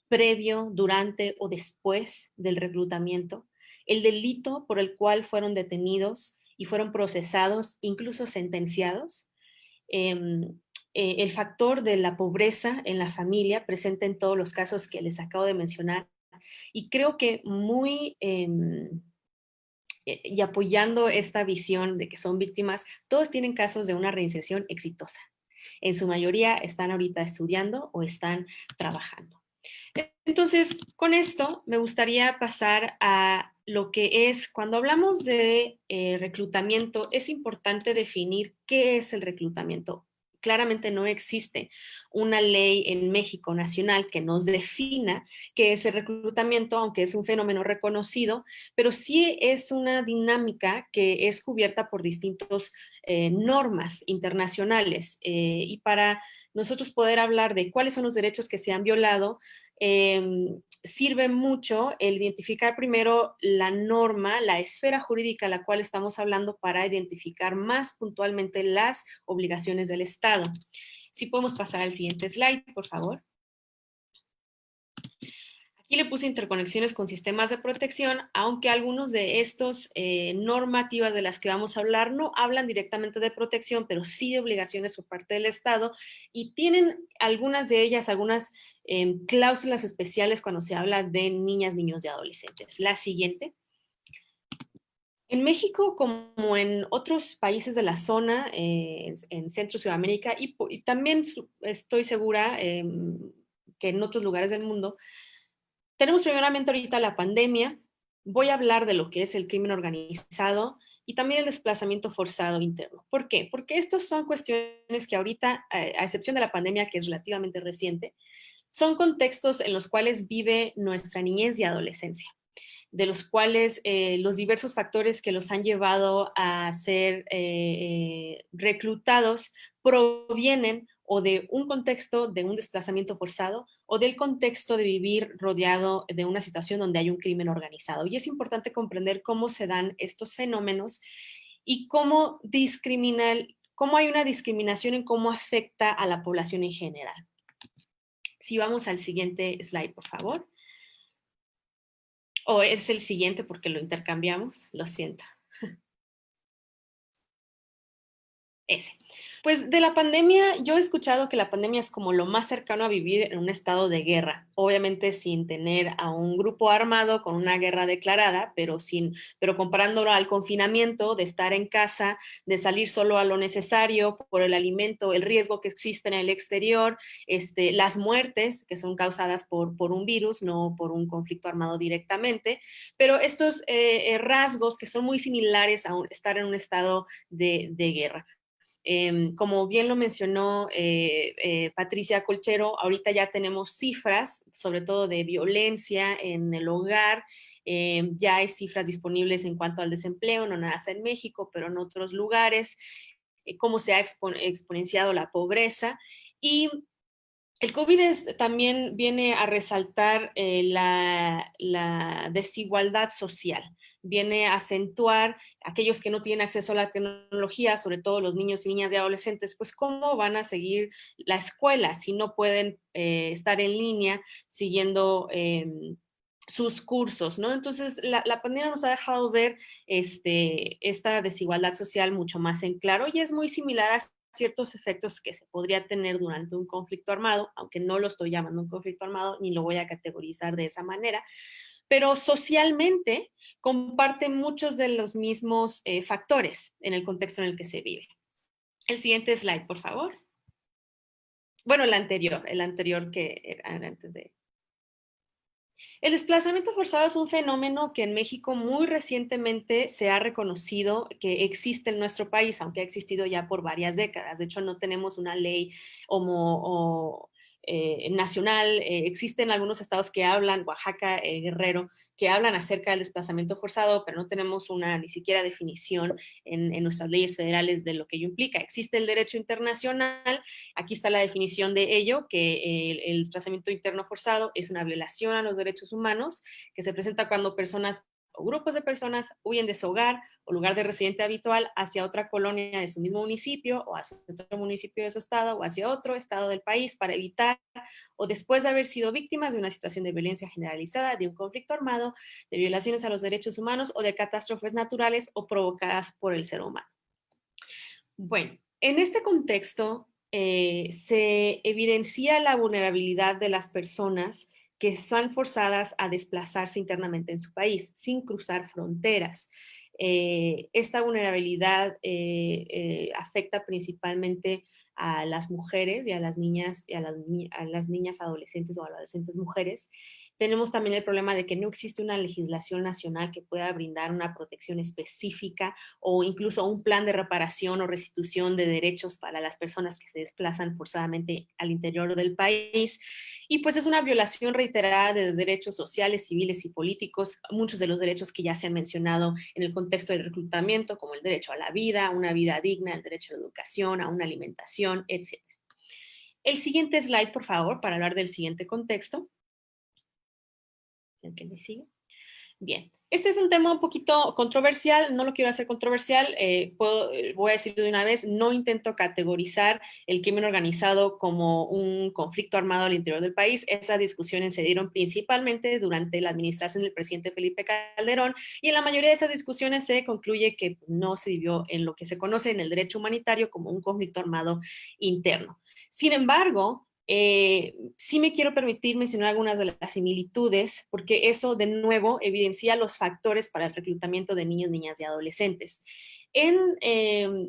previo, durante o después del reclutamiento, el delito por el cual fueron detenidos y fueron procesados, incluso sentenciados, el factor de la pobreza en la familia presente en todos los casos que les acabo de mencionar, y creo que y apoyando esta visión de que son víctimas, todos tienen casos de una reinserción exitosa. En su mayoría están ahorita estudiando o están trabajando. Entonces, con esto me gustaría pasar a lo que es, cuando hablamos de reclutamiento, es importante definir qué es el reclutamiento. Claramente no existe una ley en México nacional que nos defina qué es el reclutamiento, aunque es un fenómeno reconocido, pero sí es una dinámica que es cubierta por distintas normas internacionales. Y para nosotros poder hablar de cuáles son los derechos que se han violado, sirve mucho el identificar primero la norma, la esfera jurídica a la cual estamos hablando para identificar más puntualmente las obligaciones del Estado. Si podemos pasar al siguiente slide, por favor. Aquí le puse interconexiones con sistemas de protección, aunque algunos de estos normativas de las que vamos a hablar no hablan directamente de protección, pero sí de obligaciones por parte del Estado, y tienen algunas de ellas, algunas cláusulas especiales cuando se habla de niñas, niños y adolescentes. La siguiente. En México, como en otros países de la zona, en Centro y Sudamérica, y también estoy segura que en otros lugares del mundo, tenemos primeramente ahorita la pandemia. Voy a hablar de lo que es el crimen organizado y también el desplazamiento forzado interno. ¿Por qué? Porque estos son cuestiones que ahorita, a excepción de la pandemia, que es relativamente reciente, son contextos en los cuales vive nuestra niñez y adolescencia, de los cuales los diversos factores que los han llevado a ser reclutados provienen o de un contexto de un desplazamiento forzado o del contexto de vivir rodeado de una situación donde hay un crimen organizado. Y es importante comprender cómo se dan estos fenómenos y cómo hay una discriminación en cómo afecta a la población en general. Si vamos al siguiente slide, por favor. O es el siguiente porque lo intercambiamos, lo siento. Ese. Pues de la pandemia, yo he escuchado que la pandemia es como lo más cercano a vivir en un estado de guerra, obviamente sin tener a un grupo armado con una guerra declarada, pero comparándolo al confinamiento, de estar en casa, de salir solo a lo necesario por el alimento, el riesgo que existe en el exterior, las muertes que son causadas por un virus, no por un conflicto armado directamente, pero estos rasgos que son muy similares a estar en un estado de guerra. Como bien lo mencionó Patricia Colchero, ahorita ya tenemos cifras, sobre todo de violencia en el hogar. Ya hay cifras disponibles en cuanto al desempleo, no nada más en México, pero en otros lugares, cómo se ha exponenciado la pobreza. Y el COVID también viene a resaltar la desigualdad social, viene a acentuar aquellos que no tienen acceso a la tecnología, sobre todo los niños y niñas y adolescentes, pues cómo van a seguir la escuela si no pueden estar en línea siguiendo sus cursos, ¿no? Entonces, la pandemia nos ha dejado ver esta desigualdad social mucho más en claro y es muy similar a ciertos efectos que se podría tener durante un conflicto armado, aunque no lo estoy llamando un conflicto armado ni lo voy a categorizar de esa manera, pero socialmente comparte muchos de los mismos factores en el contexto en el que se vive. El siguiente slide, por favor. Bueno, el anterior que era antes de... El desplazamiento forzado es un fenómeno que en México muy recientemente se ha reconocido que existe en nuestro país, aunque ha existido ya por varias décadas. De hecho, no tenemos una ley nacional. Existen algunos estados que hablan, Oaxaca, Guerrero, que hablan acerca del desplazamiento forzado, pero no tenemos ni siquiera definición en nuestras leyes federales de lo que ello implica. Existe el derecho internacional. Aquí está la definición de ello, que el desplazamiento interno forzado es una violación a los derechos humanos que se presenta cuando personas o grupos de personas huyen de su hogar o lugar de residencia habitual hacia otra colonia de su mismo municipio o hacia otro municipio de su estado o hacia otro estado del país para evitar o después de haber sido víctimas de una situación de violencia generalizada, de un conflicto armado, de violaciones a los derechos humanos o de catástrofes naturales o provocadas por el ser humano. Bueno, en este contexto se evidencia la vulnerabilidad de las personas que están forzadas a desplazarse internamente en su país, sin cruzar fronteras. Esta vulnerabilidad afecta principalmente a las mujeres y a las niñas adolescentes o adolescentes mujeres. Tenemos también el problema de que no existe una legislación nacional que pueda brindar una protección específica o incluso un plan de reparación o restitución de derechos para las personas que se desplazan forzadamente al interior del país. Y pues es una violación reiterada de derechos sociales, civiles y políticos, muchos de los derechos que ya se han mencionado en el contexto del reclutamiento, como el derecho a la vida, a una vida digna, el derecho a la educación, a una alimentación, etc. El siguiente slide, por favor, para hablar del siguiente contexto. El que me sigue. Bien, este es un tema un poquito controversial, no lo quiero hacer controversial, voy a decir de una vez, no intento categorizar el crimen organizado como un conflicto armado al interior del país. Esas discusiones se dieron principalmente durante la administración del presidente Felipe Calderón y en la mayoría de esas discusiones se concluye que no se vivió en lo que se conoce en el derecho humanitario como un conflicto armado interno. Sin embargo, sí me quiero permitir mencionar algunas de las similitudes, porque eso de nuevo evidencia los factores para el reclutamiento de niños, niñas y adolescentes. En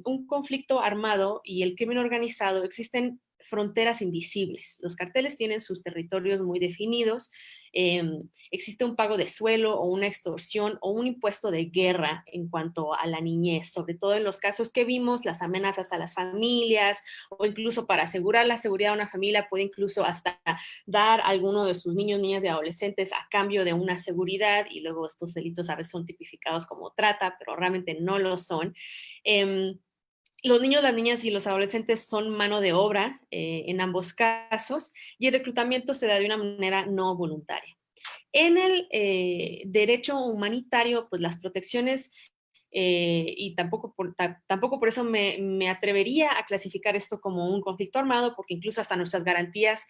un conflicto armado y el crimen organizado existen fronteras invisibles. Los carteles tienen sus territorios muy definidos. Existe un pago de suelo o una extorsión o un impuesto de guerra en cuanto a la niñez, sobre todo en los casos que vimos, las amenazas a las familias o incluso para asegurar la seguridad de una familia puede incluso hasta dar a alguno de sus niños, niñas y adolescentes a cambio de una seguridad y luego estos delitos a veces son tipificados como trata, pero realmente no lo son. Los niños, las niñas y los adolescentes son mano de obra en ambos casos y el reclutamiento se da de una manera no voluntaria. En el derecho humanitario, pues las protecciones y tampoco por eso me atrevería a clasificar esto como un conflicto armado, porque incluso hasta nuestras garantías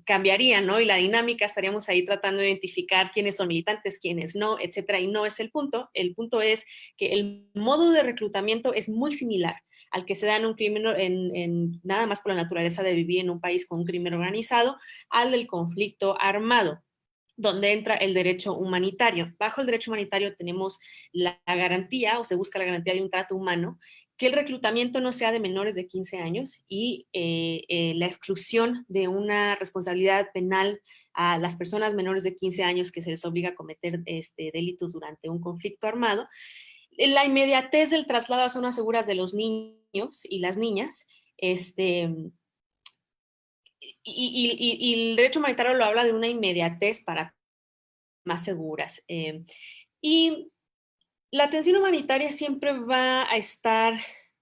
cambiarían, ¿no? Y la dinámica, estaríamos ahí tratando de identificar quiénes son militantes, quiénes no, etcétera, y no es el punto. El punto es que el modo de reclutamiento es muy similar al que se da en un crimen, nada más por la naturaleza de vivir en un país con un crimen organizado, al del conflicto armado, donde entra el derecho humanitario. Bajo el derecho humanitario tenemos la garantía, o se busca la garantía de un trato humano, que el reclutamiento no sea de menores de 15 años y la exclusión de una responsabilidad penal a las personas menores de 15 años que se les obliga a cometer delitos durante un conflicto armado. La inmediatez del traslado a zonas seguras de los niños y las niñas, y el derecho humanitario lo habla de una inmediatez para más seguras. Y la atención humanitaria siempre va a estar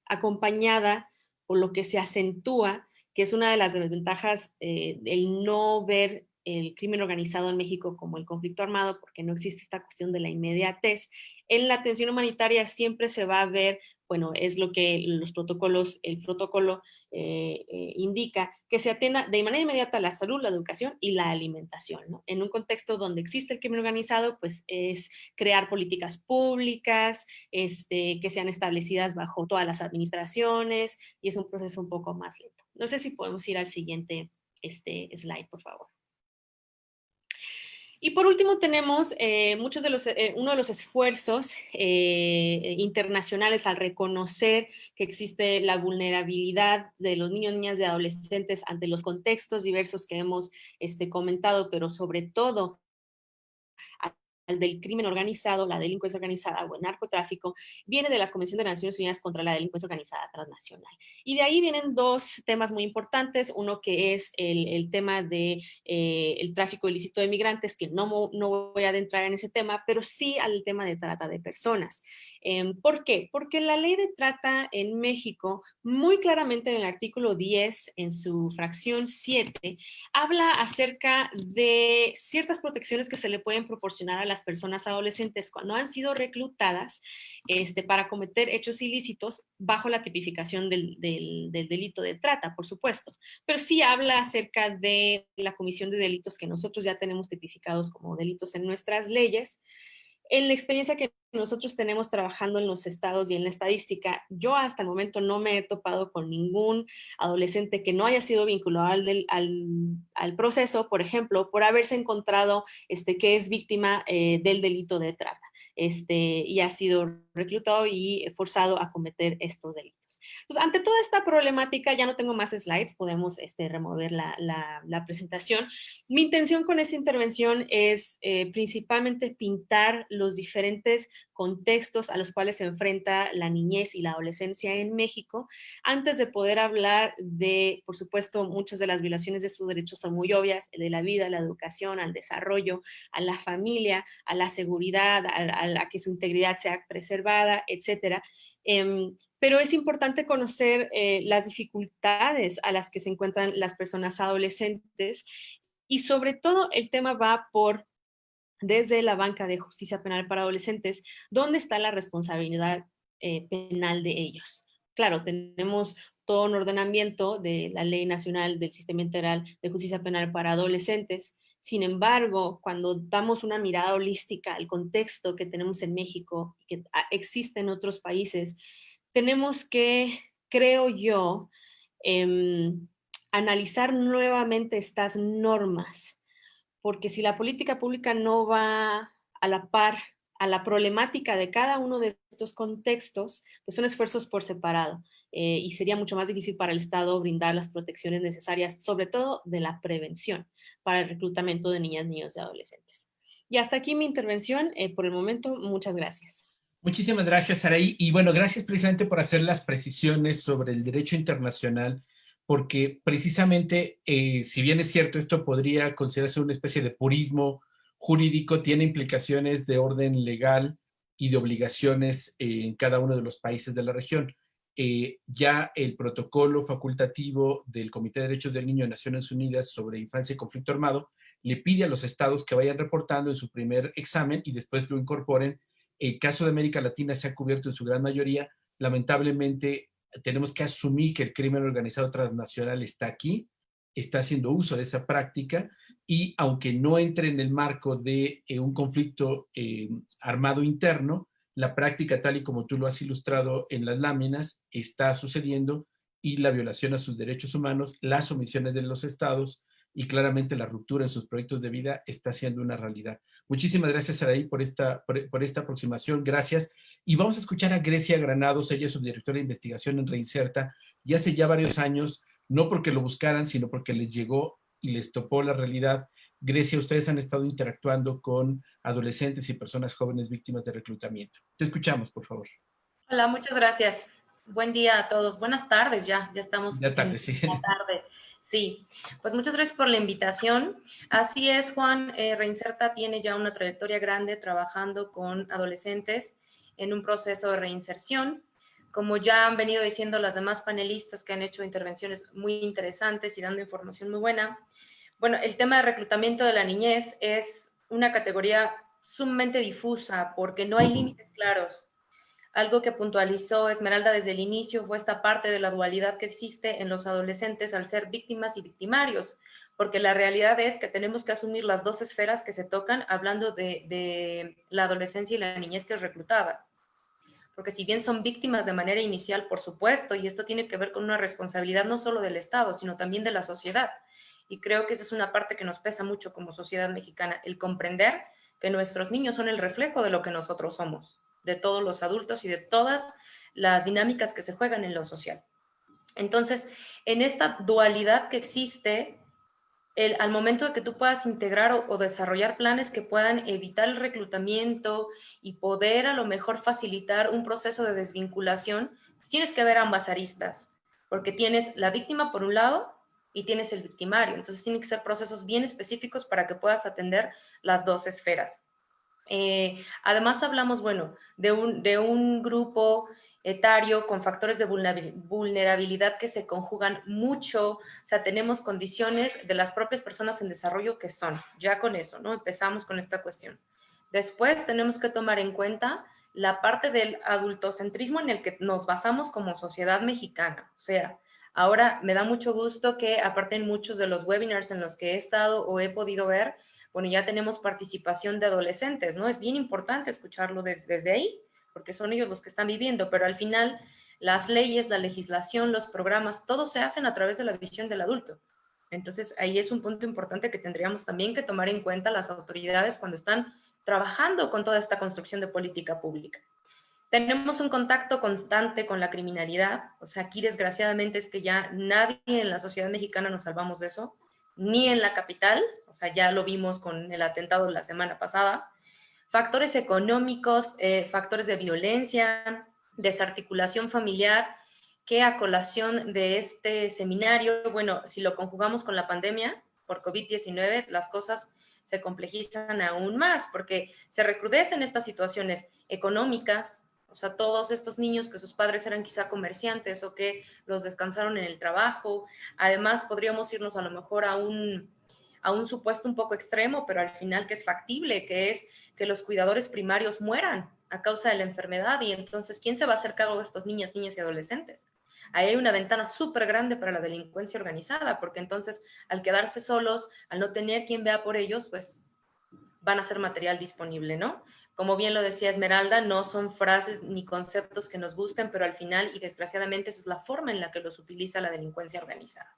acompañada por lo que se acentúa, que es una de las desventajas el no ver el crimen organizado en México como el conflicto armado, porque no existe esta cuestión de la inmediatez. En la atención humanitaria siempre se va a ver, bueno, es lo que el protocolo indica, que se atienda de manera inmediata la salud, la educación y la alimentación, ¿no? En un contexto donde existe el crimen organizado, pues es crear políticas públicas, que sean establecidas bajo todas las administraciones, y es un proceso un poco más lento. No sé si podemos ir al siguiente slide, por favor. Y por último tenemos uno de los esfuerzos internacionales al reconocer que existe la vulnerabilidad de los niños, niñas y adolescentes ante los contextos diversos que hemos comentado, pero sobre todo del crimen organizado, la delincuencia organizada o el narcotráfico, viene de la Convención de las Naciones Unidas contra la Delincuencia Organizada Transnacional. Y de ahí vienen dos temas muy importantes, uno que es el tema de el tráfico ilícito de migrantes, que no voy a adentrar en ese tema, pero sí al tema de trata de personas. ¿Por qué? Porque la ley de trata en México, muy claramente en el artículo 10, en su fracción 7, habla acerca de ciertas protecciones que se le pueden proporcionar a las personas adolescentes cuando han sido reclutadas para cometer hechos ilícitos bajo la tipificación del delito de trata, por supuesto. Pero sí habla acerca de la comisión de delitos que nosotros ya tenemos tipificados como delitos en nuestras leyes. En la experiencia que nosotros tenemos trabajando en los estados y en la estadística, yo hasta el momento no me he topado con ningún adolescente que no haya sido vinculado al proceso, por ejemplo, por haberse encontrado que es víctima del delito de trata y ha sido reclutado y forzado a cometer estos delitos. Entonces, ante toda esta problemática, ya no tengo más slides, podemos remover la presentación. Mi intención con esta intervención es principalmente pintar los diferentes contextos a los cuales se enfrenta la niñez y la adolescencia en México, antes de poder hablar de, por supuesto, muchas de las violaciones de sus derechos son muy obvias, el de la vida, a la educación, al desarrollo, a la familia, a la seguridad, a que su integridad sea preservada, etcétera. Pero es importante conocer las dificultades a las que se encuentran las personas adolescentes, y sobre todo el tema va desde la banca de justicia penal para adolescentes, ¿dónde está la responsabilidad penal de ellos? Claro, tenemos todo un ordenamiento de la Ley Nacional del Sistema Integral de Justicia Penal para Adolescentes. Sin embargo, cuando damos una mirada holística al contexto que tenemos en México y que existe en otros países, tenemos que, creo yo, analizar nuevamente estas normas, porque si la política pública no va a la par a la problemática de cada uno de estos contextos, pues son esfuerzos por separado y sería mucho más difícil para el Estado brindar las protecciones necesarias, sobre todo de la prevención para el reclutamiento de niñas, niños y adolescentes. Y hasta aquí mi intervención. Por el momento, muchas gracias. Muchísimas gracias, Saraí. Y bueno, gracias precisamente por hacer las precisiones sobre el derecho internacional, porque precisamente, si bien es cierto, esto podría considerarse una especie de purismo jurídico, tiene implicaciones de orden legal y de obligaciones en cada uno de los países de la región. Ya el protocolo facultativo del Comité de Derechos del Niño de Naciones Unidas sobre Infancia y Conflicto Armado le pide a los estados que vayan reportando en su primer examen y después lo incorporen el caso de América Latina se ha cubierto en su gran mayoría. Lamentablemente, tenemos que asumir que el crimen organizado transnacional está aquí, está haciendo uso de esa práctica, y aunque no entre en el marco de un conflicto armado interno, la práctica, tal y como tú lo has ilustrado en las láminas, está sucediendo, y la violación a sus derechos humanos, las omisiones de los estados y claramente la ruptura en sus proyectos de vida está siendo una realidad. Muchísimas gracias, Saraí, por esta aproximación. Gracias. Y vamos a escuchar a Grecia Granados. Ella es subdirectora de investigación en Reinserta, y hace ya varios años, no porque lo buscaran, sino porque les llegó y les topó la realidad. Grecia, ustedes han estado interactuando con adolescentes y personas jóvenes víctimas de reclutamiento. Te escuchamos, por favor. Hola, muchas gracias. Buen día a todos. Buenas tardes ya estamos Ya tarde, en sí. la tarde. Sí, pues muchas gracias por la invitación. Así es, Juan, Reinserta tiene ya una trayectoria grande trabajando con adolescentes en un proceso de reinserción. Como ya han venido diciendo las demás panelistas que han hecho intervenciones muy interesantes y dando información muy buena, bueno, el tema de reclutamiento de la niñez es una categoría sumamente difusa porque no hay límites claros. Algo que puntualizó Esmeralda desde el inicio fue esta parte de la dualidad que existe en los adolescentes al ser víctimas y victimarios, porque la realidad es que tenemos que asumir las dos esferas que se tocan hablando de la adolescencia y la niñez que es reclutada. Porque si bien son víctimas de manera inicial, por supuesto, y esto tiene que ver con una responsabilidad no solo del Estado, sino también de la sociedad. Y creo que esa es una parte que nos pesa mucho como sociedad mexicana, el comprender que nuestros niños son el reflejo de lo que nosotros somos, de todos los adultos y de todas las dinámicas que se juegan en lo social. Entonces, en esta dualidad que existe, al momento de que tú puedas integrar o desarrollar planes que puedan evitar el reclutamiento y poder a lo mejor facilitar un proceso de desvinculación, pues tienes que ver ambas aristas, porque tienes la víctima por un lado y tienes el victimario. Entonces tienen que ser procesos bien específicos para que puedas atender las dos esferas. Además hablamos, bueno, de un grupo etario con factores de vulnerabilidad que se conjugan mucho, o sea, tenemos condiciones de las propias personas en desarrollo que son, ya con eso, ¿no? Empezamos con esta cuestión. Después tenemos que tomar en cuenta la parte del adultocentrismo en el que nos basamos como sociedad mexicana, o sea, ahora me da mucho gusto que aparte en muchos de los webinars en los que he estado o he podido ver, bueno, ya tenemos participación de adolescentes, ¿no? Es bien importante escucharlo desde ahí, porque son ellos los que están viviendo, pero al final las leyes, la legislación, los programas, todo se hacen a través de la visión del adulto. Entonces, ahí es un punto importante que tendríamos también que tomar en cuenta las autoridades cuando están trabajando con toda esta construcción de política pública. Tenemos un contacto constante con la criminalidad, o sea, aquí desgraciadamente es que ya nadie en la sociedad mexicana nos salvamos de eso, ni en la capital, o sea, ya lo vimos con el atentado la semana pasada. Factores económicos, factores de violencia, desarticulación familiar, que a colación de este seminario, bueno, si lo conjugamos con la pandemia por COVID-19, las cosas se complejizan aún más, porque se recrudecen estas situaciones económicas, o sea, todos estos niños que sus padres eran quizá comerciantes o que los descansaron en el trabajo. Además, podríamos irnos a lo mejor a un supuesto un poco extremo, pero al final que es factible, que es que los cuidadores primarios mueran a causa de la enfermedad. Y entonces, ¿quién se va a hacer cargo de estas niñas, niñas y adolescentes? Ahí hay una ventana súper grande para la delincuencia organizada, porque entonces, al quedarse solos, al no tener quien vea por ellos, pues van a ser material disponible, ¿no? Como bien lo decía Esmeralda, no son frases ni conceptos que nos gusten, pero al final, y desgraciadamente, esa es la forma en la que los utiliza la delincuencia organizada.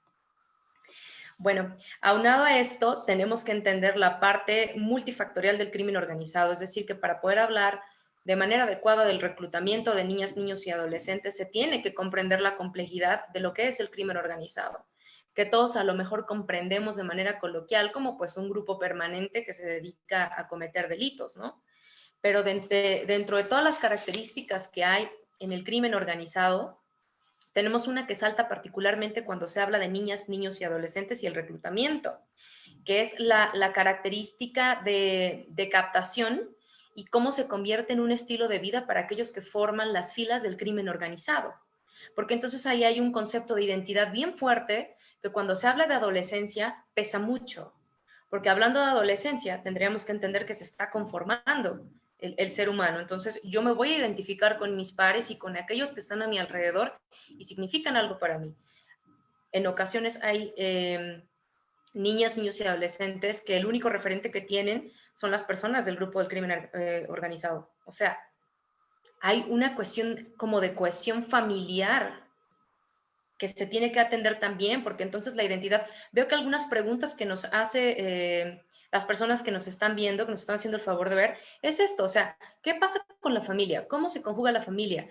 Bueno, aunado a esto, tenemos que entender la parte multifactorial del crimen organizado, es decir, que para poder hablar de manera adecuada del reclutamiento de niñas, niños y adolescentes, se tiene que comprender la complejidad de lo que es el crimen organizado, que todos a lo mejor comprendemos de manera coloquial como pues un grupo permanente que se dedica a cometer delitos, ¿no? Pero dentro de todas las características que hay en el crimen organizado, tenemos una que salta particularmente cuando se habla de niñas, niños y adolescentes y el reclutamiento, que es la característica de captación y cómo se convierte en un estilo de vida para aquellos que forman las filas del crimen organizado. Porque entonces ahí hay un concepto de identidad bien fuerte que cuando se habla de adolescencia pesa mucho. Porque hablando de adolescencia tendríamos que entender que se está conformando el ser humano. Entonces, yo me voy a identificar con mis pares y con aquellos que están a mi alrededor y significan algo para mí. En ocasiones hay niñas, niños y adolescentes que el único referente que tienen son las personas del grupo del crimen organizado. O sea, hay una cuestión como de cohesión familiar que se tiene que atender también, porque entonces la identidad, veo que algunas preguntas que nos hace las personas que nos están viendo, que nos están haciendo el favor de ver, es esto, o sea, ¿qué pasa con la familia? ¿Cómo se conjuga la familia?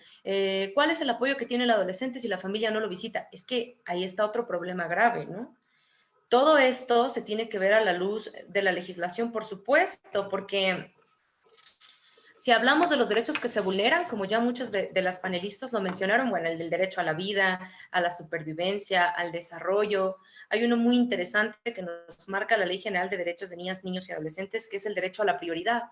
¿Cuál es el apoyo que tiene el adolescente si la familia no lo visita? Es que ahí está otro problema grave, ¿no? Todo esto se tiene que ver a la luz de la legislación, por supuesto, porque si hablamos de los derechos que se vulneran, como ya muchos de las panelistas lo mencionaron, bueno, el del derecho a la vida, a la supervivencia, al desarrollo, hay uno muy interesante que nos marca la Ley General de Derechos de Niñas, Niños y Adolescentes, que es el derecho a la prioridad.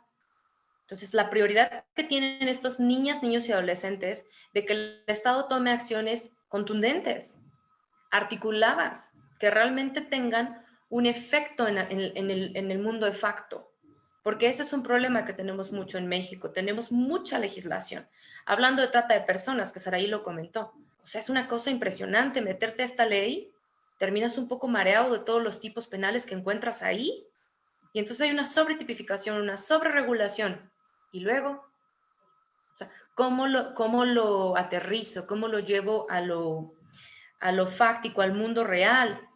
Entonces, la prioridad que tienen estos niñas, niños y adolescentes de que el Estado tome acciones contundentes, articuladas, que realmente tengan un efecto en el mundo de facto. Porque ese es un problema que tenemos mucho en México. Tenemos mucha legislación. Hablando de trata de personas, que Saraí lo comentó. O sea, es una cosa impresionante meterte a esta ley, terminas un poco mareado de todos los tipos penales que encuentras ahí, y entonces hay una sobretipificación, una sobreregulación. Y luego, o sea, ¿cómo lo aterrizo? ¿Cómo lo llevo a lo fáctico, al mundo real?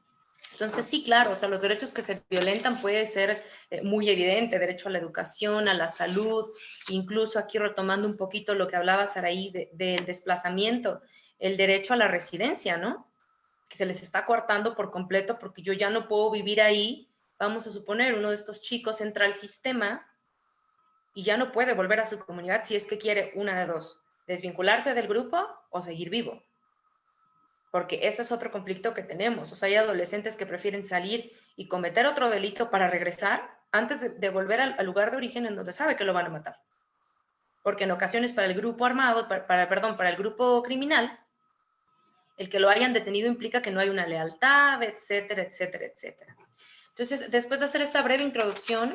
Entonces, sí, claro, o sea, los derechos que se violentan puede ser muy evidente, derecho a la educación, a la salud, incluso aquí retomando un poquito lo que hablaba Saraí del desplazamiento, el derecho a la residencia, ¿no? Que se les está coartando por completo porque yo ya no puedo vivir ahí. Vamos a suponer, uno de estos chicos entra al sistema y ya no puede volver a su comunidad si es que quiere una de dos, desvincularse del grupo o seguir vivo. Porque ese es otro conflicto que tenemos. O sea, hay adolescentes que prefieren salir y cometer otro delito para regresar antes de volver al lugar de origen en donde sabe que lo van a matar. Porque en ocasiones para el grupo armado, para el grupo criminal, el que lo hayan detenido implica que no hay una lealtad, etcétera, etcétera, etcétera. Entonces, después de hacer esta breve introducción,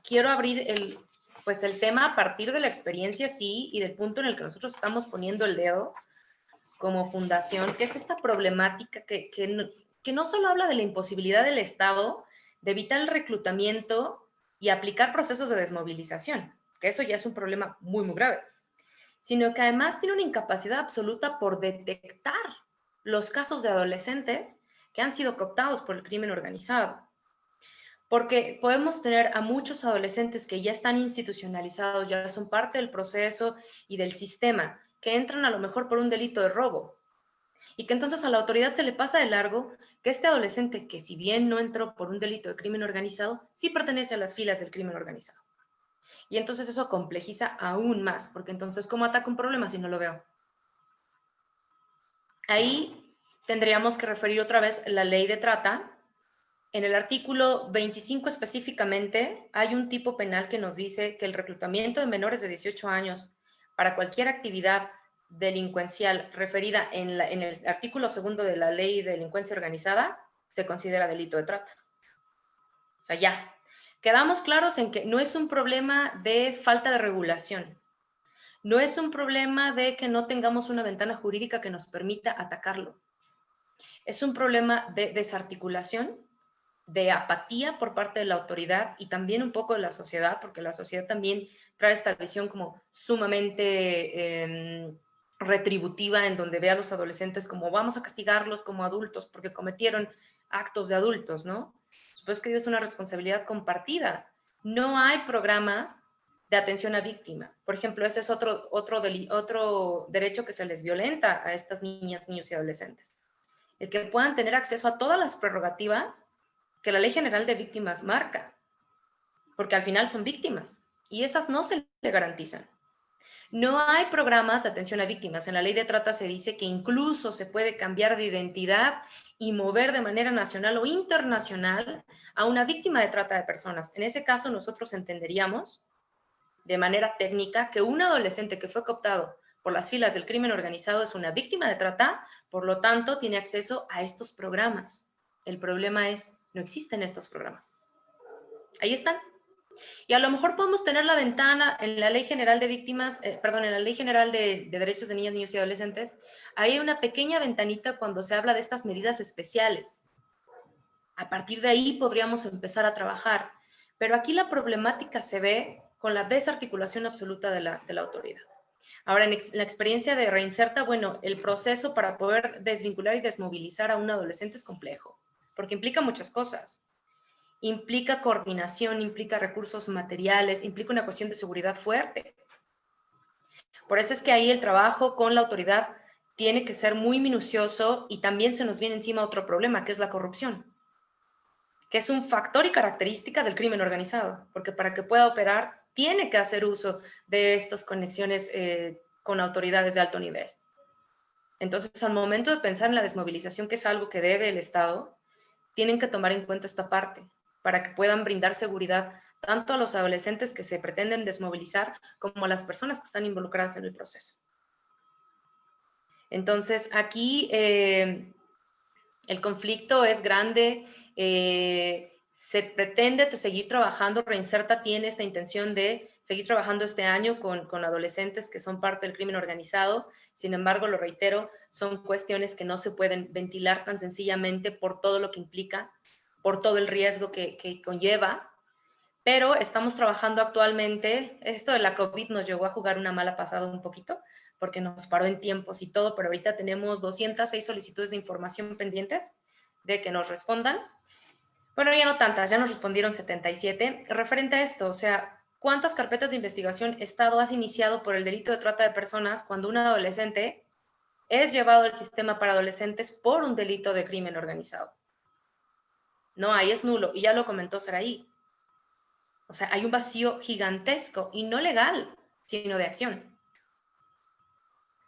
quiero abrir el tema a partir de la experiencia, sí, y del punto en el que nosotros estamos poniendo el dedo como fundación, que es esta problemática que no solo habla de la imposibilidad del Estado de evitar el reclutamiento y aplicar procesos de desmovilización, que eso ya es un problema muy, muy grave, sino que además tiene una incapacidad absoluta por detectar los casos de adolescentes que han sido cooptados por el crimen organizado. Porque podemos tener a muchos adolescentes que ya están institucionalizados, ya son parte del proceso y del sistema, que entran a lo mejor por un delito de robo, y que entonces a la autoridad se le pasa de largo que este adolescente, que si bien no entró por un delito de crimen organizado, sí pertenece a las filas del crimen organizado. Y entonces eso complejiza aún más, porque entonces, ¿cómo ataca un problema si no lo veo? Ahí tendríamos que referir otra vez la ley de trata. En el artículo 25 específicamente hay un tipo penal que nos dice que el reclutamiento de menores de 18 años para cualquier actividad delincuencial referida en el artículo 2 de la ley de delincuencia organizada se considera delito de trata. O sea, ya. Quedamos claros en que no es un problema de falta de regulación. No es un problema de que no tengamos una ventana jurídica que nos permita atacarlo. Es un problema de desarticulación, de apatía por parte de la autoridad y también un poco de la sociedad, porque la sociedad también trae esta visión como sumamente retributiva, en donde ve a los adolescentes como vamos a castigarlos como adultos porque cometieron actos de adultos, ¿no? Pues que es una responsabilidad compartida. No hay programas de atención a víctima. Por ejemplo, ese es otro derecho que se les violenta a estas niñas, niños y adolescentes. El que puedan tener acceso a todas las prerrogativas que la Ley General de Víctimas marca, porque al final son víctimas y esas no se le garantizan. No hay programas de atención a víctimas. En la ley de trata se dice que incluso se puede cambiar de identidad y mover de manera nacional o internacional a una víctima de trata de personas. En ese caso nosotros entenderíamos de manera técnica que un adolescente que fue cooptado por las filas del crimen organizado es una víctima de trata, por lo tanto tiene acceso a estos programas. El problema es, no existen estos programas. Ahí están. Y a lo mejor podemos tener la ventana en la Ley General de Víctimas, perdón, en la Ley General de Derechos de Niñas, Niños y Adolescentes, hay una pequeña ventanita cuando se habla de estas medidas especiales. A partir de ahí podríamos empezar a trabajar. Pero aquí la problemática se ve con la desarticulación absoluta de la autoridad. Ahora, en la experiencia de Reinserta, bueno, el proceso para poder desvincular y desmovilizar a un adolescente es complejo, porque implica muchas cosas. Implica coordinación, implica recursos materiales, implica una cuestión de seguridad fuerte. Por eso es que ahí el trabajo con la autoridad tiene que ser muy minucioso y también se nos viene encima otro problema, que es la corrupción, que es un factor y característica del crimen organizado, porque para que pueda operar tiene que hacer uso de estas conexiones con autoridades de alto nivel. Entonces, al momento de pensar en la desmovilización, que es algo que debe el Estado, tienen que tomar en cuenta esta parte, para que puedan brindar seguridad tanto a los adolescentes que se pretenden desmovilizar como a las personas que están involucradas en el proceso. Entonces, aquí el conflicto es grande, se pretende seguir trabajando, Reinserta tiene esta intención de seguir trabajando este año con adolescentes que son parte del crimen organizado. Sin embargo, lo reitero, son cuestiones que no se pueden ventilar tan sencillamente por todo lo que implica, por todo el riesgo que conlleva, pero estamos trabajando actualmente. Esto de la COVID nos llegó a jugar una mala pasada un poquito, porque nos paró en tiempos y todo, pero ahorita tenemos 206 solicitudes de información pendientes de que nos respondan. Bueno, ya no tantas, ya nos respondieron 77. Referente a esto, o sea, ¿cuántas carpetas de investigación Estado has iniciado por el delito de trata de personas cuando un adolescente es llevado al sistema para adolescentes por un delito de crimen organizado? No, ahí es nulo, y ya lo comentó Saraí. O sea, hay un vacío gigantesco, y no legal, sino de acción.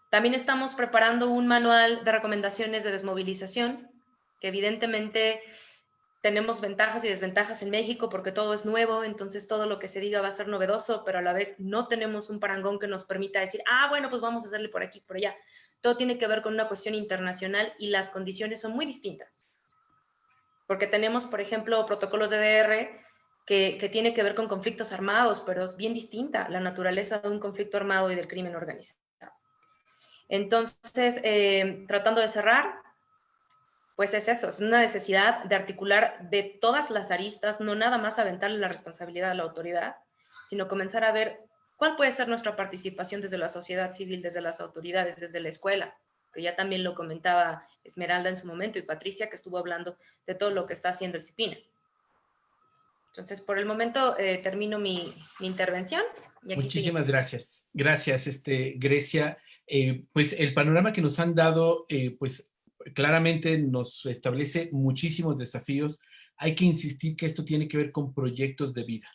También estamos preparando un manual de recomendaciones de desmovilización, que evidentemente tenemos ventajas y desventajas en México porque todo es nuevo, entonces todo lo que se diga va a ser novedoso, pero a la vez no tenemos un parangón que nos permita decir, bueno, pues vamos a hacerle por aquí, por allá. Todo tiene que ver con una cuestión internacional y las condiciones son muy distintas. Porque tenemos, por ejemplo, protocolos de DR que tiene que ver con conflictos armados, pero es bien distinta la naturaleza de un conflicto armado y del crimen organizado. Entonces, tratando de cerrar, pues es eso, es una necesidad de articular de todas las aristas, no nada más aventarle la responsabilidad a la autoridad, sino comenzar a ver cuál puede ser nuestra participación desde la sociedad civil, desde las autoridades, desde la escuela, que ya también lo comentaba Esmeralda en su momento y Patricia, que estuvo hablando de todo lo que está haciendo el CIPINA. Entonces, por el momento termino mi intervención. Y aquí Muchísimas gracias. Gracias, Grecia. Pues el panorama que nos han dado, pues claramente nos establece muchísimos desafíos. Hay que insistir que esto tiene que ver con proyectos de vida.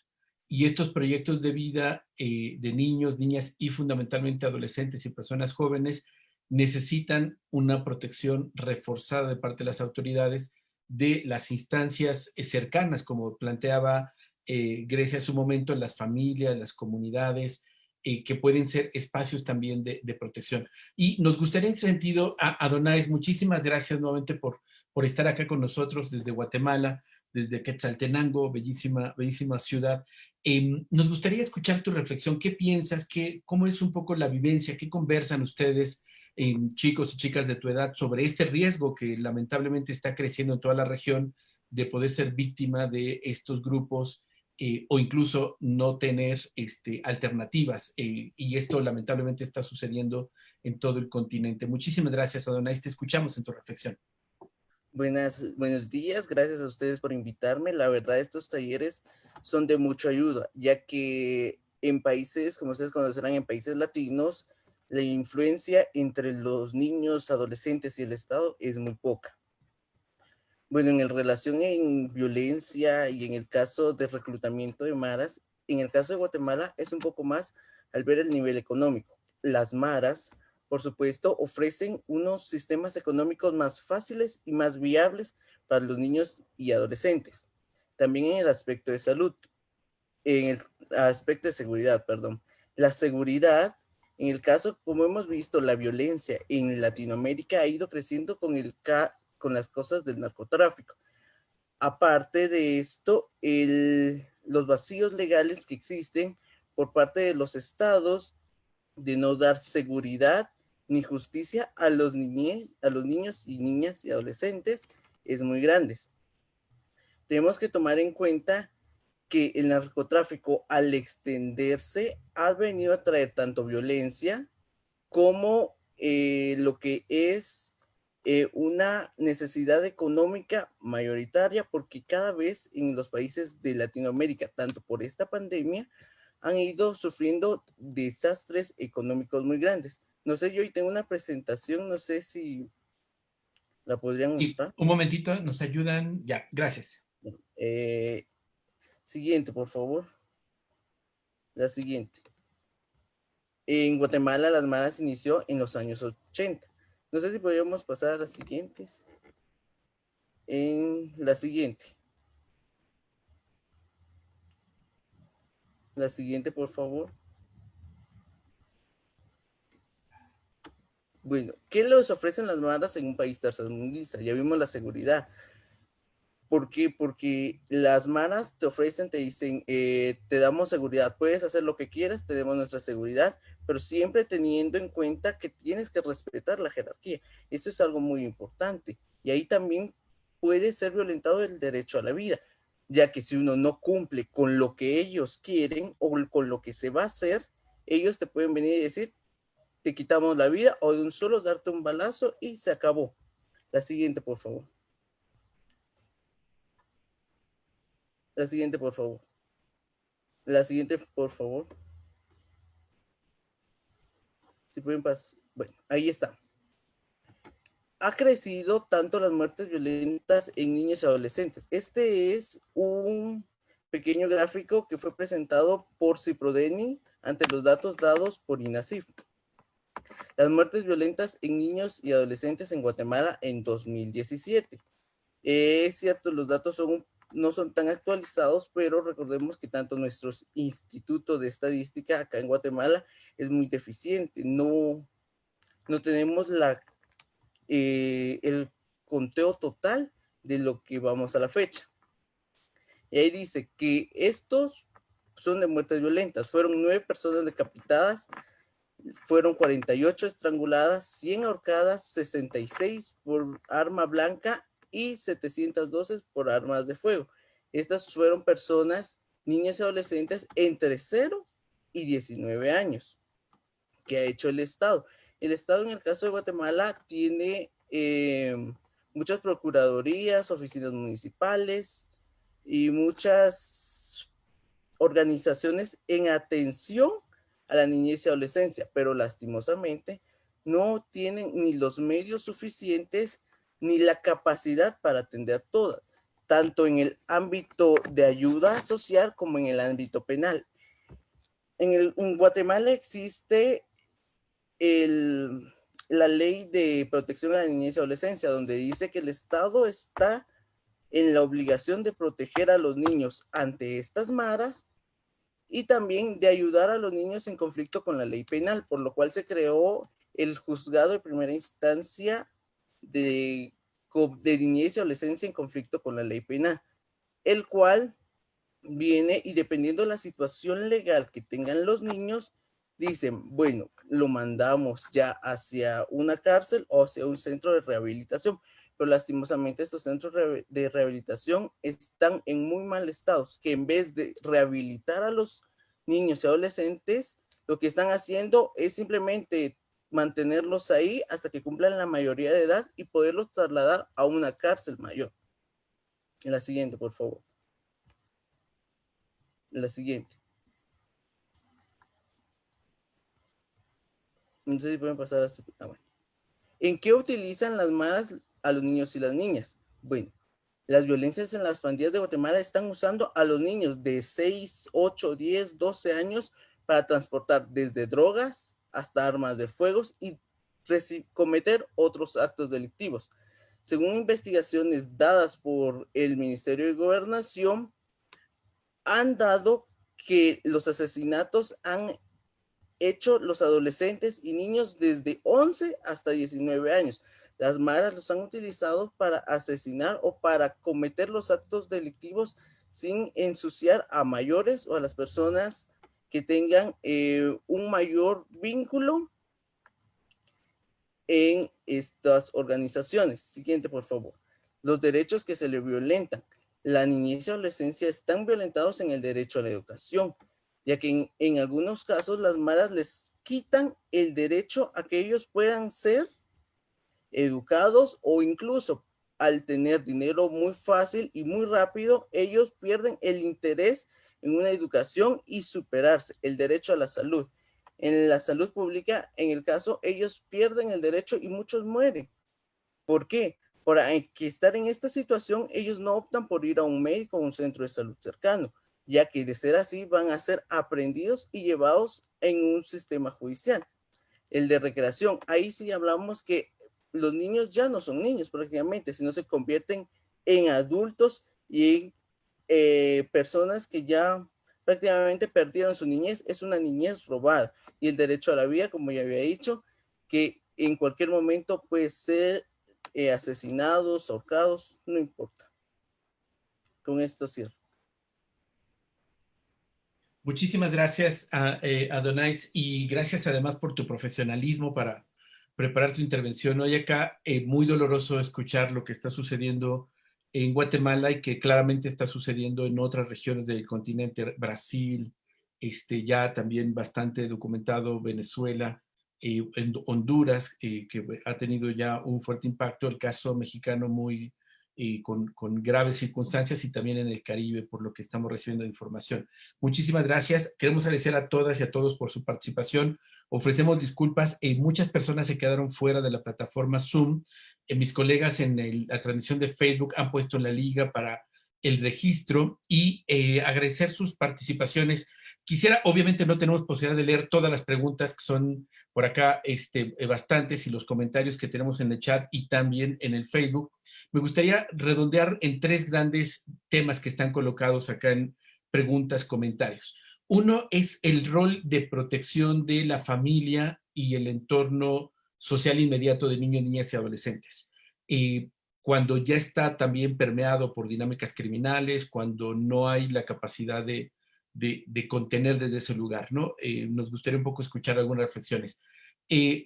Y estos proyectos de vida de niños, niñas y fundamentalmente adolescentes y personas jóvenes necesitan una protección reforzada de parte de las autoridades, de las instancias cercanas, como planteaba Grecia en su momento, en las familias, las comunidades, que pueden ser espacios también de protección. Y nos gustaría en ese sentido, Adonais, muchísimas gracias nuevamente por estar acá con nosotros desde Guatemala, desde Quetzaltenango, bellísima, bellísima ciudad. Nos gustaría escuchar tu reflexión. ¿Qué piensas? ¿Cómo es un poco la vivencia? ¿Qué conversan ustedes, chicos y chicas de tu edad, sobre este riesgo que lamentablemente está creciendo en toda la región de poder ser víctima de estos grupos o incluso no tener alternativas? Y esto lamentablemente está sucediendo en todo el continente. Muchísimas gracias, Adonais. Te escuchamos en tu reflexión. Buenos días, gracias a ustedes por invitarme. La verdad, estos talleres son de mucha ayuda, ya que en países, como ustedes conocerán, en países latinos, la influencia entre los niños, adolescentes y el Estado es muy poca. Bueno, en relación en violencia y en el caso de reclutamiento de maras, en el caso de Guatemala es un poco más al ver el nivel económico. Las maras, por supuesto, ofrecen unos sistemas económicos más fáciles y más viables para los niños y adolescentes. También en el aspecto de salud, en el aspecto de seguridad, perdón. La seguridad, en el caso, como hemos visto, la violencia en Latinoamérica ha ido creciendo con las cosas del narcotráfico. Aparte de esto, los vacíos legales que existen por parte de los estados de no dar seguridad ni justicia a los niños y niñas y adolescentes es muy grande. Tenemos que tomar en cuenta que el narcotráfico, al extenderse, ha venido a traer tanto violencia como lo que es una necesidad económica mayoritaria, porque cada vez en los países de Latinoamérica, tanto por esta pandemia, han ido sufriendo desastres económicos muy grandes. No sé, yo hoy tengo una presentación, no sé si la podrían Y mostrar. un momentito, nos ayudan. Ya, gracias. Eh, Siguiente, por favor. La siguiente. En Guatemala las maras inició en los años 80. No sé si podríamos pasar a las siguientes. En la siguiente. La siguiente, por favor. Bueno, ¿qué les ofrecen las maras en un país tercermundista? Ya vimos la seguridad. ¿Por qué? Porque las maras te ofrecen, te dicen, te damos seguridad, puedes hacer lo que quieras, te damos nuestra seguridad, pero siempre teniendo en cuenta que tienes que respetar la jerarquía. Eso es algo muy importante. Y ahí también puede ser violentado el derecho a la vida, ya que si uno no cumple con lo que ellos quieren o con lo que se va a hacer, ellos te pueden venir y decir, te quitamos la vida o de un solo darte un balazo y se acabó. La siguiente, por favor. La siguiente, por favor. La siguiente, por favor. Si pueden pasar. Bueno, ahí está. Ha crecido tanto las muertes violentas en niños y adolescentes. Este es un pequeño gráfico que fue presentado por Ciprodeni ante los datos dados por INACIF. Las muertes violentas en niños y adolescentes en Guatemala en 2017. Es cierto, los datos no son tan actualizados, pero recordemos que tanto nuestro Instituto de Estadística acá en Guatemala es muy deficiente. No tenemos el conteo total de lo que vamos a la fecha. Y ahí dice que estos son de muertes violentas. Fueron 9 personas decapitadas, fueron 48 estranguladas, 100 ahorcadas, 66 por arma blanca y 712 por armas de fuego. Estas fueron personas, niños y adolescentes entre 0 y 19 años. ¿Qué ha hecho el Estado? El Estado en el caso de Guatemala tiene muchas procuradurías, oficinas municipales y muchas organizaciones en atención a la niñez y adolescencia, pero lastimosamente no tienen ni los medios suficientes ni la capacidad para atender todas, tanto en el ámbito de ayuda social como en el ámbito penal. En Guatemala existe la ley de protección a la niñez y adolescencia, donde dice que el Estado está en la obligación de proteger a los niños ante estas maras y también de ayudar a los niños en conflicto con la ley penal, por lo cual se creó el juzgado de primera instancia de niñez y adolescencia en conflicto con la ley penal, el cual viene y dependiendo de la situación legal que tengan los niños, dicen, bueno, lo mandamos ya hacia una cárcel o hacia un centro de rehabilitación, pero lastimosamente estos centros de rehabilitación están en muy mal estado, que en vez de rehabilitar a los niños y adolescentes, lo que están haciendo es simplemente mantenerlos ahí hasta que cumplan la mayoría de edad y poderlos trasladar a una cárcel mayor. En la siguiente, por favor. La siguiente. No sé si pueden pasar a... bueno. ¿En qué utilizan las maras a los niños y las niñas? Bueno, las violencias en las pandillas de Guatemala están usando a los niños de 6, 8, 10, 12 años para transportar desde drogas hasta armas de fuego y cometer otros actos delictivos. Según investigaciones dadas por el Ministerio de Gobernación, han dado que los asesinatos han hecho los adolescentes y niños desde 11 hasta 19 años. Las maras los han utilizado para asesinar o para cometer los actos delictivos sin ensuciar a mayores o a las personas que tengan un mayor vínculo en estas organizaciones. Siguiente, por favor. Los derechos que se le violentan. La niñez y adolescencia están violentados en el derecho a la educación, ya que en algunos casos las maras les quitan el derecho a que ellos puedan ser educados, o incluso al tener dinero muy fácil y muy rápido, ellos pierden el interés en una educación y superarse. El derecho a la salud. En la salud pública, en el caso, ellos pierden el derecho y muchos mueren. ¿Por qué? Por estar en esta situación, ellos no optan por ir a un médico o un centro de salud cercano, ya que de ser así van a ser aprendidos y llevados en un sistema judicial. El de recreación, ahí sí hablamos que los niños ya no son niños prácticamente, sino se convierten en adultos y en personas que ya prácticamente perdieron su niñez. Es una niñez robada. Y el derecho a la vida, como ya había dicho, que en cualquier momento puede ser asesinados, ahorcados, no importa. Con esto cierro. Muchísimas gracias, Adonais, y gracias además por tu profesionalismo para preparar tu intervención. Hoy acá, muy doloroso escuchar lo que está sucediendo en Guatemala y que claramente está sucediendo en otras regiones del continente, Brasil, ya también bastante documentado, Venezuela, en Honduras, que ha tenido ya un fuerte impacto, el caso mexicano muy con graves circunstancias, y también en el Caribe, por lo que estamos recibiendo de información. Muchísimas gracias. Queremos agradecer a todas y a todos por su participación. Ofrecemos disculpas. Muchas personas se quedaron fuera de la plataforma Zoom. Mis colegas en la transmisión de Facebook han puesto la liga para el registro, y agradecer sus participaciones. Quisiera, obviamente no tenemos posibilidad de leer todas las preguntas que son por acá bastantes, y los comentarios que tenemos en el chat y también en el Facebook. Me gustaría redondear en 3 grandes temas que están colocados acá en preguntas, comentarios. Uno es el rol de protección de la familia y el entorno social inmediato de niños, niñas y adolescentes. Cuando ya está también permeado por dinámicas criminales, cuando no hay la capacidad de contener desde ese lugar, ¿no? Nos gustaría un poco escuchar algunas reflexiones.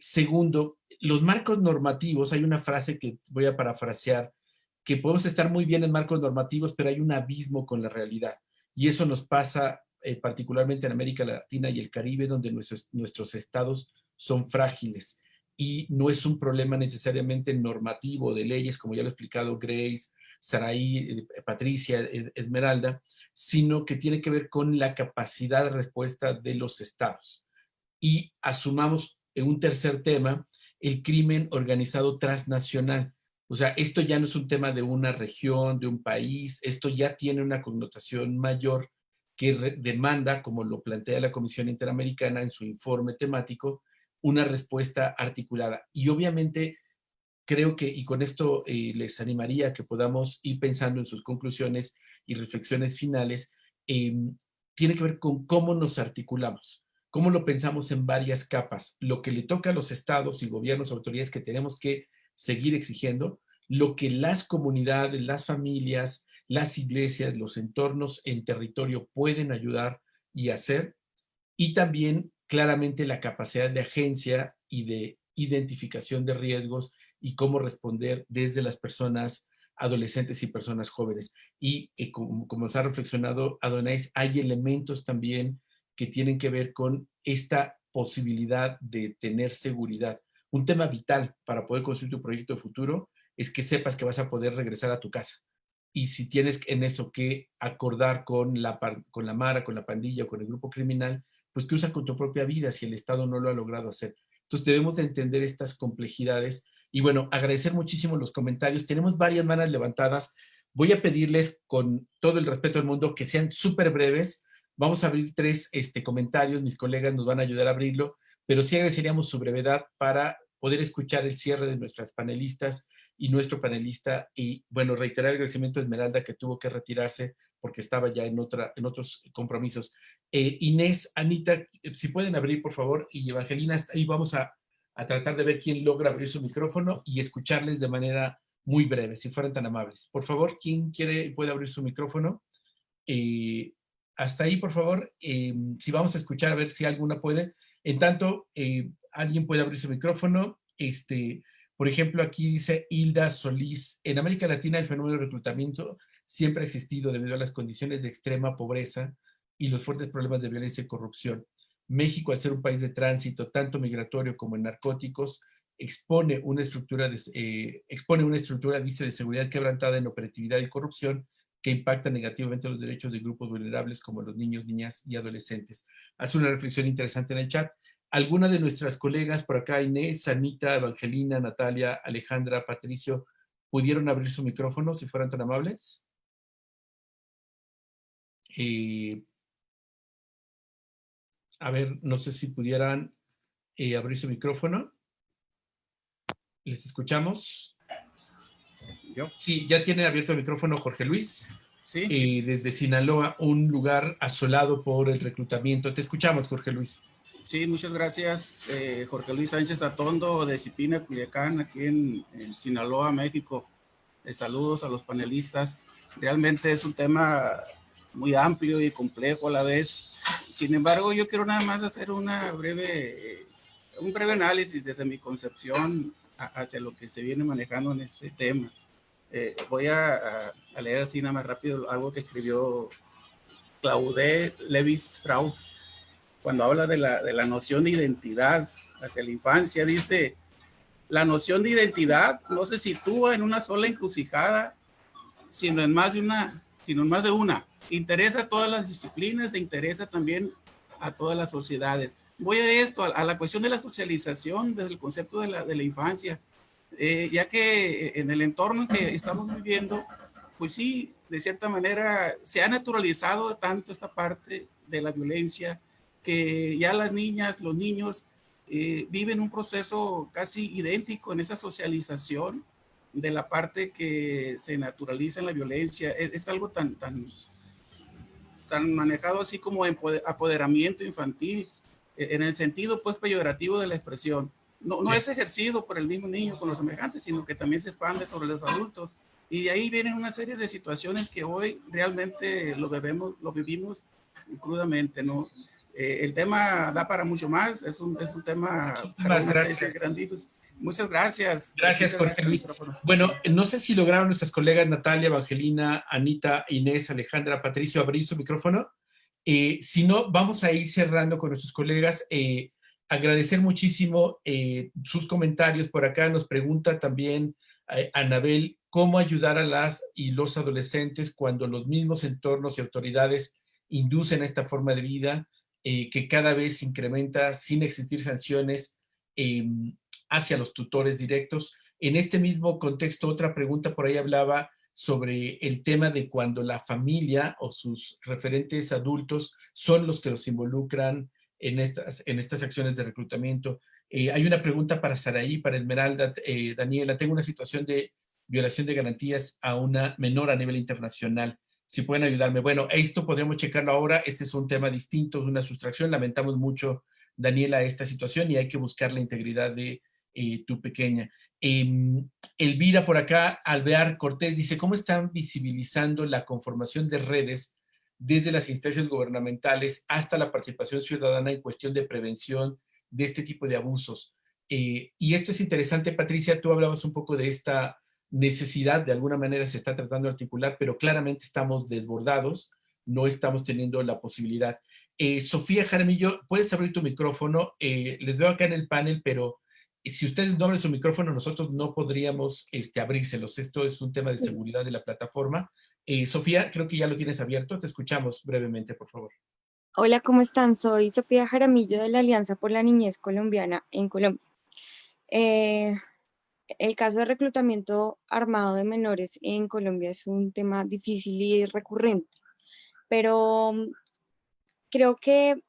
Segundo, los marcos normativos. Hay una frase que voy a parafrasear, que podemos estar muy bien en marcos normativos, pero hay un abismo con la realidad. Y eso nos pasa particularmente en América Latina y el Caribe, donde nuestros estados son frágiles. Y no es un problema necesariamente normativo de leyes, como ya lo ha explicado Grace, Saraí, Patricia, Esmeralda, sino que tiene que ver con la capacidad de respuesta de los estados. Y asumamos en un tercer tema, el crimen organizado transnacional. O sea, esto ya no es un tema de una región, de un país, esto ya tiene una connotación mayor que demanda, como lo plantea la Comisión Interamericana en su informe temático, una respuesta articulada. Y obviamente creo que, y con esto les animaría a que podamos ir pensando en sus conclusiones y reflexiones finales, tiene que ver con cómo nos articulamos, cómo lo pensamos en varias capas, lo que le toca a los estados y gobiernos, autoridades, que tenemos que seguir exigiendo, lo que las comunidades, las familias, las iglesias, los entornos en territorio pueden ayudar y hacer, y también claramente la capacidad de agencia y de identificación de riesgos y cómo responder desde las personas adolescentes y personas jóvenes. Y como se ha reflexionado Adonais, hay elementos también que tienen que ver con esta posibilidad de tener seguridad. Un tema vital para poder construir tu proyecto de futuro es que sepas que vas a poder regresar a tu casa. Y si tienes en eso que acordar con la mara, con la pandilla o con el grupo criminal, pues que usa con tu propia vida si el Estado no lo ha logrado hacer. Entonces debemos de entender estas complejidades. Y bueno, agradecer muchísimo los comentarios. Tenemos varias manos levantadas. Voy a pedirles con todo el respeto del mundo que sean súper breves. Vamos a abrir 3 comentarios. Mis colegas nos van a ayudar a abrirlo, pero sí agradeceríamos su brevedad para poder escuchar el cierre de nuestras panelistas y nuestro panelista. Y bueno, reiterar el agradecimiento a Esmeralda, que tuvo que retirarse porque estaba ya en otros compromisos. Inés, Anita, si pueden abrir, por favor, y Evangelina, ahí vamos a tratar de ver quién logra abrir su micrófono y escucharles de manera muy breve, si fueran tan amables. Por favor, ¿quién puede abrir su micrófono? Hasta ahí, por favor. Si vamos a escuchar, a ver si alguna puede. En tanto, alguien puede abrir su micrófono. Por ejemplo, aquí dice Hilda Solís, en América Latina el fenómeno de reclutamiento siempre ha existido debido a las condiciones de extrema pobreza y los fuertes problemas de violencia y corrupción. México, al ser un país de tránsito, tanto migratorio como en narcóticos, expone una estructura, dice, de seguridad quebrantada en operatividad y corrupción que impacta negativamente los derechos de grupos vulnerables como los niños, niñas y adolescentes. Hace una reflexión interesante en el chat. ¿Alguna de nuestras colegas por acá, Inés, Anita, Evangelina, Natalia, Alejandra, Patricio, pudieron abrir su micrófono, si fueran tan amables? A ver, no sé si pudieran abrir su micrófono. ¿Les escuchamos? ¿Yo? Sí, ya tiene abierto el micrófono Jorge Luis. Sí. Desde Sinaloa, un lugar asolado por el reclutamiento. Te escuchamos, Jorge Luis. Sí, muchas gracias, Jorge Luis Sánchez Atondo, de Zipina, Culiacán, aquí en Sinaloa, México. Saludos a los panelistas. Realmente es un tema muy amplio y complejo a la vez. Sin embargo, yo quiero nada más hacer un breve análisis desde mi concepción hacia lo que se viene manejando en este tema. Voy a leer así nada más rápido algo que escribió Claude Lévi-Strauss cuando habla de la noción de identidad hacia la infancia. Dice: la noción de identidad no se sitúa en una sola encrucijada, sino en más de una. Interesa a todas las disciplinas e interesa también a todas las sociedades. Voy a esto, a la cuestión de la socialización desde el concepto de la infancia, ya que en el entorno en que estamos viviendo, pues sí, de cierta manera se ha naturalizado tanto esta parte de la violencia que ya las niñas, los niños viven un proceso casi idéntico en esa socialización de la parte que se naturaliza en la violencia. Es algo tan manejado así como apoderamiento infantil, en el sentido pues peyorativo de la expresión. No es ejercido por el mismo niño con los semejantes, sino que también se expande sobre los adultos. Y de ahí vienen una serie de situaciones que hoy realmente lo vivimos crudamente, ¿no? El tema da para mucho más, es un tema Muchísimas gracias. granditos. Muchas gracias. Gracias, Jorge Luis. Bueno, no sé si lograron nuestras colegas Natalia, Evangelina, Anita, Inés, Alejandra, Patricio abrir su micrófono. Si no, vamos a ir cerrando con nuestros colegas. Agradecer muchísimo sus comentarios. Por acá nos pregunta también Anabel, ¿cómo ayudar a las y los adolescentes cuando los mismos entornos y autoridades inducen esta forma de vida que cada vez se incrementa sin existir sanciones hacia los tutores directos? En este mismo contexto, otra pregunta por ahí hablaba sobre el tema de cuando la familia o sus referentes adultos son los que los involucran en estas acciones de reclutamiento. Hay una pregunta para Saraí, para Esmeralda. Daniela, tengo una situación de violación de garantías a una menor a nivel internacional. Si pueden ayudarme. Bueno, esto podríamos checarlo ahora. Este es un tema distinto, de una sustracción. Lamentamos mucho, Daniela, esta situación y hay que buscar la integridad de tu pequeña. Elvira por acá, Alvear Cortés, dice, ¿cómo están visibilizando la conformación de redes desde las instancias gubernamentales hasta la participación ciudadana en cuestión de prevención de este tipo de abusos? Y esto es interesante, Patricia, tú hablabas un poco de esta necesidad, de alguna manera se está tratando de articular, pero claramente estamos desbordados, no estamos teniendo la posibilidad. Sofía Jaramillo, puedes abrir tu micrófono, les veo acá en el panel, pero si ustedes no abren su micrófono, nosotros no podríamos abrírselos. Esto es un tema de seguridad de la plataforma. Sofía, creo que ya lo tienes abierto. Te escuchamos brevemente, por favor. Hola, ¿cómo están? Soy Sofía Jaramillo de la Alianza por la Niñez Colombiana en Colombia. El caso de reclutamiento armado de menores en Colombia es un tema difícil y recurrente, pero creo que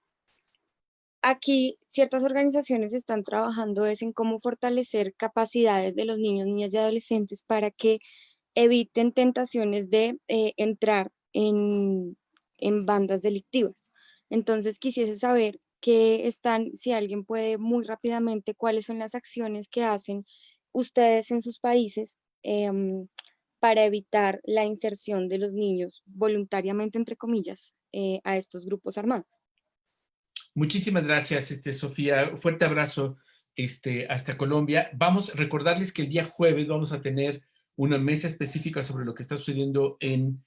aquí ciertas organizaciones están trabajando en cómo fortalecer capacidades de los niños, niñas y adolescentes para que eviten tentaciones de entrar en bandas delictivas. Entonces quisiese saber si alguien puede muy rápidamente, cuáles son las acciones que hacen ustedes en sus países para evitar la inserción de los niños voluntariamente, entre comillas, a estos grupos armados. Muchísimas gracias, Sofía. Fuerte abrazo hasta Colombia. Vamos a recordarles que el día jueves vamos a tener una mesa específica sobre lo que está sucediendo en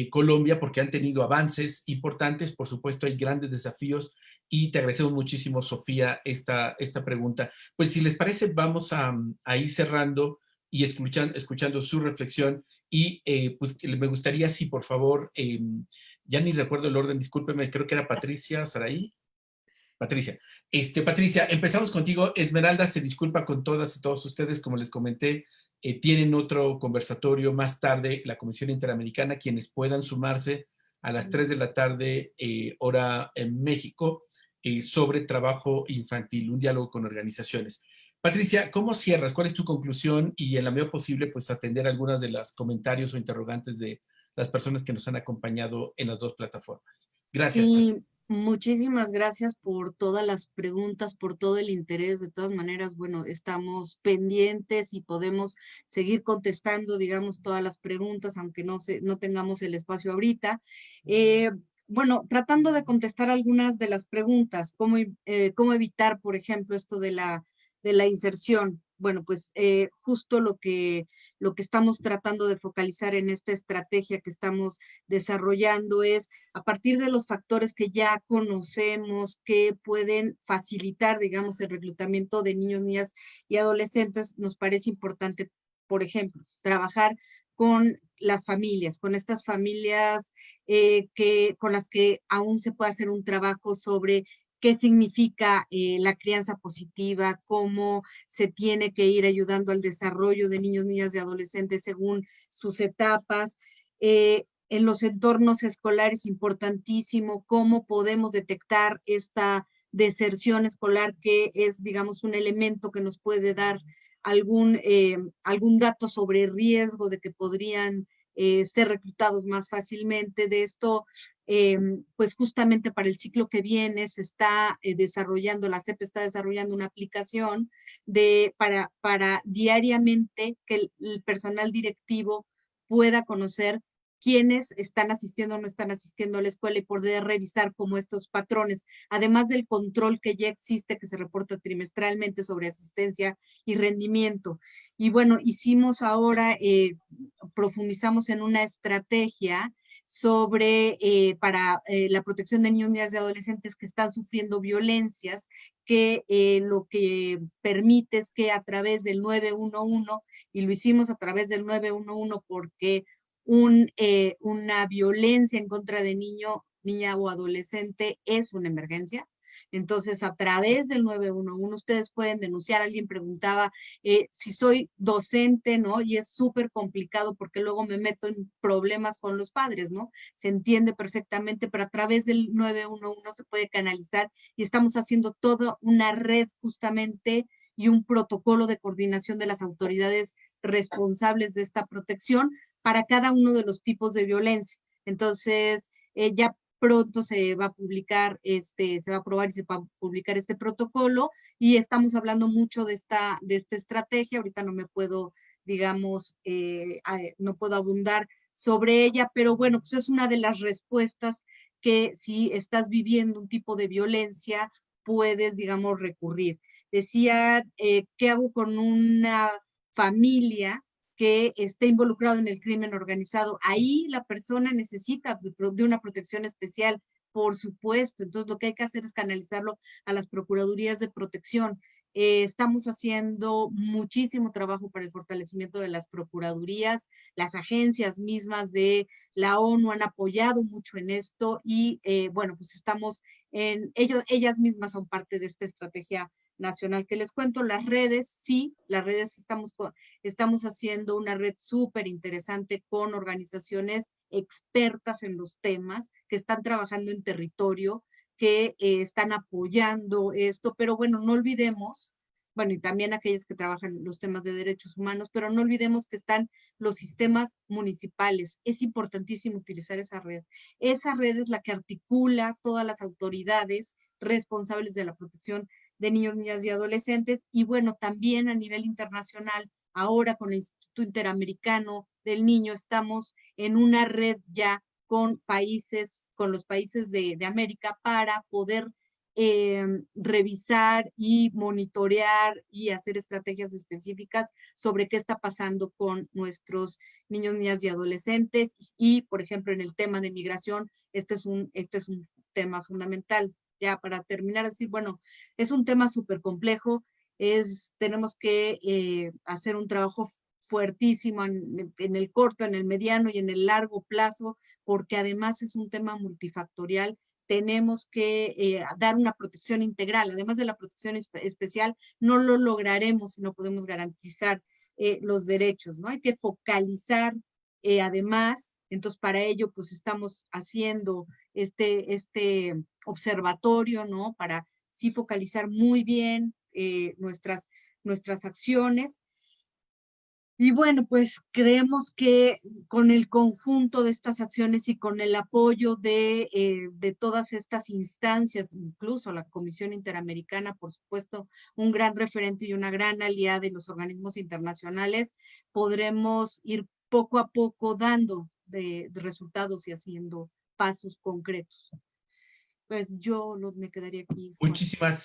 Colombia, porque han tenido avances importantes. Por supuesto, hay grandes desafíos y te agradecemos muchísimo, Sofía, esta pregunta. Pues si les parece, vamos a ir cerrando y escuchando su reflexión. Y pues me gustaría, si por favor, ya ni recuerdo el orden, discúlpeme, creo que era Patricia Saraí. Patricia. Patricia, empezamos contigo. Esmeralda se disculpa con todas y todos ustedes, como les comenté, tienen otro conversatorio más tarde, la Comisión Interamericana, quienes puedan sumarse a las 3 de la tarde, hora en México, sobre trabajo infantil, un diálogo con organizaciones. Patricia, ¿cómo cierras? ¿Cuál es tu conclusión? Y en la medida posible, pues atender algunos de los comentarios o interrogantes de las personas que nos han acompañado en las dos plataformas. Gracias. Sí, muchísimas gracias por todas las preguntas, por todo el interés. De todas maneras, bueno, estamos pendientes y podemos seguir contestando, digamos, todas las preguntas, aunque no tengamos el espacio ahorita. Bueno, tratando de contestar algunas de las preguntas, ¿cómo evitar, por ejemplo, esto de la inserción? Bueno, pues justo lo que estamos tratando de focalizar en esta estrategia que estamos desarrollando es a partir de los factores que ya conocemos que pueden facilitar, digamos, el reclutamiento de niños, niñas y adolescentes, nos parece importante, por ejemplo, trabajar con las familias, con estas familias con las que aún se puede hacer un trabajo sobre qué significa la crianza positiva, cómo se tiene que ir ayudando al desarrollo de niños, niñas y adolescentes según sus etapas. En los entornos escolares, importantísimo, cómo podemos detectar esta deserción escolar, que es, digamos, un elemento que nos puede dar algún dato sobre el riesgo de que podrían ser reclutados más fácilmente. De esto, pues justamente para el ciclo que viene se está desarrollando, la CEP está desarrollando una aplicación para diariamente que el personal directivo pueda conocer quiénes están asistiendo o no están asistiendo a la escuela y poder revisar como estos patrones, además del control que ya existe, que se reporta trimestralmente sobre asistencia y rendimiento. Y bueno, hicimos ahora, profundizamos en una estrategia sobre para la protección de niños, niñas y adolescentes que están sufriendo violencias, que lo que permite es que a través del 911, y lo hicimos a través del 911 porque una violencia en contra de niño, niña o adolescente es una emergencia. Entonces, a través del 911 ustedes pueden denunciar. Alguien preguntaba si soy docente, ¿no? Y es súper complicado porque luego me meto en problemas con los padres, ¿no? Se entiende perfectamente, pero a través del 911 se puede canalizar y estamos haciendo toda una red justamente y un protocolo de coordinación de las autoridades responsables de esta protección para cada uno de los tipos de violencia. Entonces, ya pronto se va a publicar, se va a aprobar y se va a publicar este protocolo, y estamos hablando mucho de esta estrategia. Ahorita no me puedo, digamos, no puedo abundar sobre ella, pero bueno, pues es una de las respuestas que si estás viviendo un tipo de violencia, puedes, digamos, recurrir. Decía, ¿qué hago con una familia que esté involucrado en el crimen organizado? Ahí la persona necesita de una protección especial, por supuesto. Entonces, lo que hay que hacer es canalizarlo a las procuradurías de protección. Estamos haciendo muchísimo trabajo para el fortalecimiento de las procuradurías. Las agencias mismas de la ONU han apoyado mucho en esto y, bueno, pues estamos ellas mismas son parte de esta estrategia nacional que les cuento. Las redes, sí, las redes estamos haciendo una red súper interesante con organizaciones expertas en los temas que están trabajando en territorio, que están apoyando esto, pero bueno, no olvidemos, bueno, y también aquellos que trabajan en los temas de derechos humanos, pero no olvidemos que están los sistemas municipales. Es importantísimo utilizar esa red. Esa red es la que articula todas las autoridades responsables de la protección de niños, niñas y adolescentes, y bueno, también a nivel internacional, ahora con el Instituto Interamericano del Niño, estamos en una red ya con los países de América para poder revisar y monitorear y hacer estrategias específicas sobre qué está pasando con nuestros niños, niñas y adolescentes. Y, por ejemplo, en el tema de migración, este es un tema fundamental. Ya para terminar, decir, bueno, es un tema súper complejo, tenemos que hacer un trabajo fuertísimo en el corto, en el mediano y en el largo plazo, porque además es un tema multifactorial. Tenemos que dar una protección integral, además de la protección especial, no lo lograremos si no podemos garantizar los derechos, ¿no? Hay que focalizar además, entonces para ello pues estamos haciendo este observatorio, ¿no? Para sí focalizar muy bien nuestras acciones. Y bueno, pues creemos que con el conjunto de estas acciones y con el apoyo de todas estas instancias, incluso la Comisión Interamericana, por supuesto, un gran referente y una gran aliada de los organismos internacionales, podremos ir poco a poco dando de resultados y haciendo pasos concretos. Pues yo me quedaría aquí, Juan.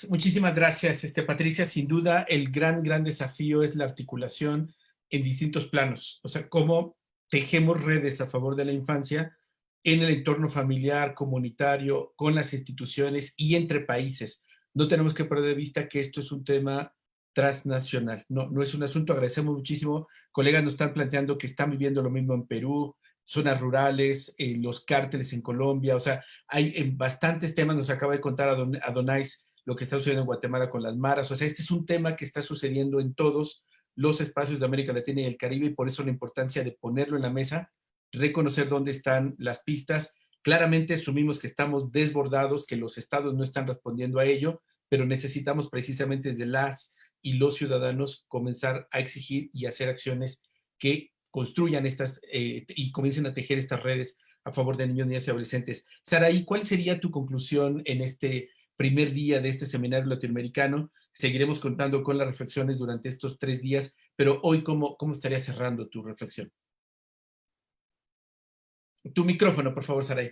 Muchísimas gracias, Patricia. Sin duda, el gran desafío es la articulación en distintos planos. O sea, cómo tejemos redes a favor de la infancia en el entorno familiar, comunitario, con las instituciones y entre países. No tenemos que perder de vista que esto es un tema transnacional. No es un asunto, agradecemos muchísimo. Colegas nos están planteando que están viviendo lo mismo en Perú, zonas rurales, los cárteles en Colombia, o sea, hay bastantes temas. Nos acaba de contar Adonais lo que está sucediendo en Guatemala con las maras. O sea, este es un tema que está sucediendo en todos los espacios de América Latina y el Caribe, y por eso la importancia de ponerlo en la mesa, reconocer dónde están las pistas. Claramente asumimos que estamos desbordados, que los estados no están respondiendo a ello, pero necesitamos precisamente desde las y los ciudadanos comenzar a exigir y hacer acciones que construyan y comiencen a tejer estas redes a favor de niños, niñas y adolescentes. Saraí, ¿cuál sería tu conclusión en este primer día de este seminario latinoamericano? Seguiremos contando con las reflexiones durante estos 3 días, pero hoy, ¿cómo estarías cerrando tu reflexión? Tu micrófono, por favor, Saraí.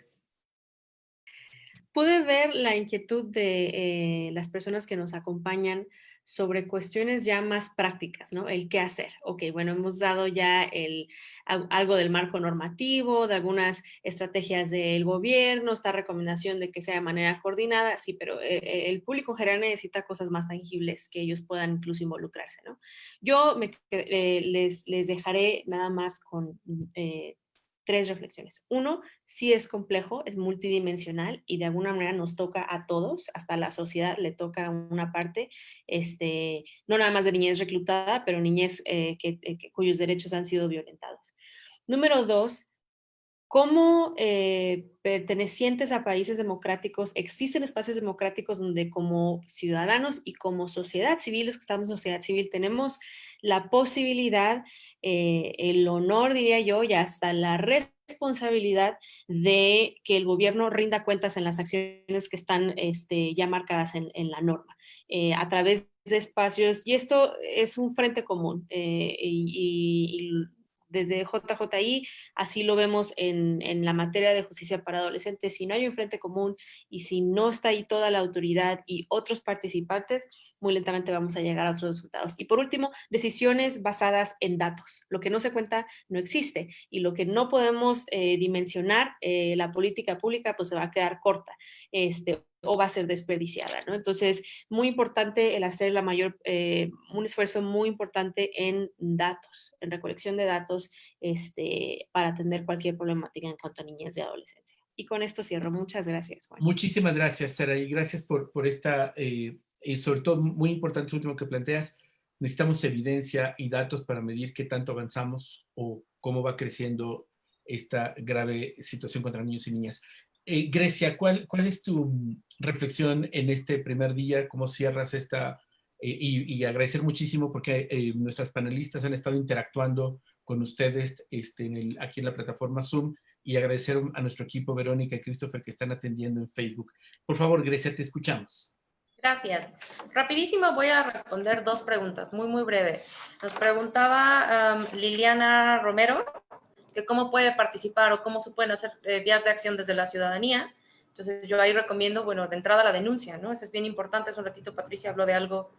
Pude ver la inquietud de las personas que nos acompañan sobre cuestiones ya más prácticas, ¿no? El qué hacer. Ok, bueno, hemos dado ya algo del marco normativo, de algunas estrategias del gobierno, esta recomendación de que sea de manera coordinada, sí, pero el público en general necesita cosas más tangibles que ellos puedan incluso involucrarse, ¿no? Yo les dejaré nada más con 3 reflexiones. 1, sí es complejo, es multidimensional y de alguna manera nos toca a todos, hasta la sociedad le toca una parte, no nada más de niñez reclutada, pero niñez cuyos derechos han sido violentados. Número 2, como pertenecientes a países democráticos, existen espacios democráticos donde como ciudadanos y como sociedad civil, los que estamos en sociedad civil, tenemos la posibilidad, el honor, diría yo, y hasta la responsabilidad de que el gobierno rinda cuentas en las acciones que están ya marcadas en la norma, a través de espacios, y esto es un frente común, y desde JJI, así lo vemos en la materia de justicia para adolescentes. Si no hay un frente común y si no está ahí toda la autoridad y otros participantes, muy lentamente vamos a llegar a otros resultados. Y por último, decisiones basadas en datos. Lo que no se cuenta no existe, y lo que no podemos dimensionar, la política pública pues se va a quedar corta, o va a ser desperdiciada, ¿no? Entonces, muy importante el hacer un esfuerzo muy importante en datos, en recolección de datos, para atender cualquier problemática en cuanto a niñez y adolescencia. Y con esto cierro. Muchas gracias, Juan. Muchísimas gracias, Sara, y gracias por esta, sobre todo muy importante lo último que planteas. Necesitamos evidencia y datos para medir qué tanto avanzamos o cómo va creciendo esta grave situación contra niños y niñas. Grecia, ¿cuál es tu reflexión en este primer día? ¿Cómo cierras esta? Y agradecer muchísimo porque nuestras panelistas han estado interactuando con ustedes aquí en la plataforma Zoom, y agradecer a nuestro equipo, Verónica y Christopher, que están atendiendo en Facebook. Por favor, Grecia, te escuchamos. Gracias. Rapidísimo voy a responder 2 preguntas, muy breve. Nos preguntaba Liliana Romero que cómo puede participar o cómo se pueden hacer vías de acción desde la ciudadanía. Entonces, yo ahí recomiendo, bueno, de entrada la denuncia, ¿no? Eso es bien importante. Hace un ratito Patricia habló de algo,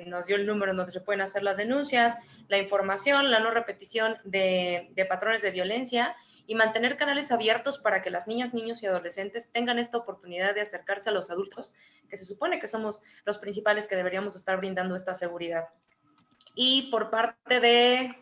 nos dio el número en donde se pueden hacer las denuncias, la información, la no repetición de patrones de violencia y mantener canales abiertos para que las niñas, niños y adolescentes tengan esta oportunidad de acercarse a los adultos, que se supone que somos los principales que deberíamos estar brindando esta seguridad. Y por parte de,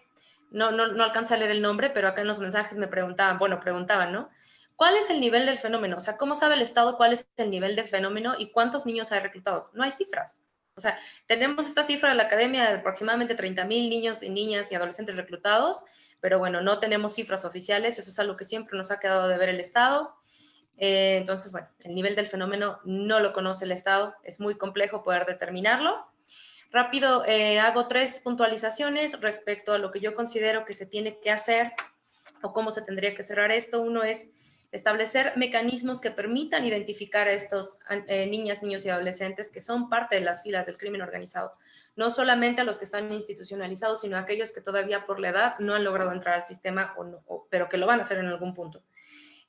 no alcanza a leer el nombre, pero acá en los mensajes me preguntaban, ¿no? ¿Cuál es el nivel del fenómeno? O sea, ¿cómo sabe el Estado cuál es el nivel del fenómeno y cuántos niños hay reclutados? No hay cifras. O sea, tenemos esta cifra de la academia de aproximadamente 30,000 niños y niñas y adolescentes reclutados, pero bueno, no tenemos cifras oficiales, eso es algo que siempre nos ha quedado de ver el Estado. Entonces, bueno, el nivel del fenómeno no lo conoce el Estado, es muy complejo poder determinarlo. Rápido, hago 3 puntualizaciones respecto a lo que yo considero que se tiene que hacer o cómo se tendría que cerrar esto. Uno es establecer mecanismos que permitan identificar a estos niñas, niños y adolescentes que son parte de las filas del crimen organizado. No solamente a los que están institucionalizados, sino a aquellos que todavía por la edad no han logrado entrar al sistema, pero que lo van a hacer en algún punto.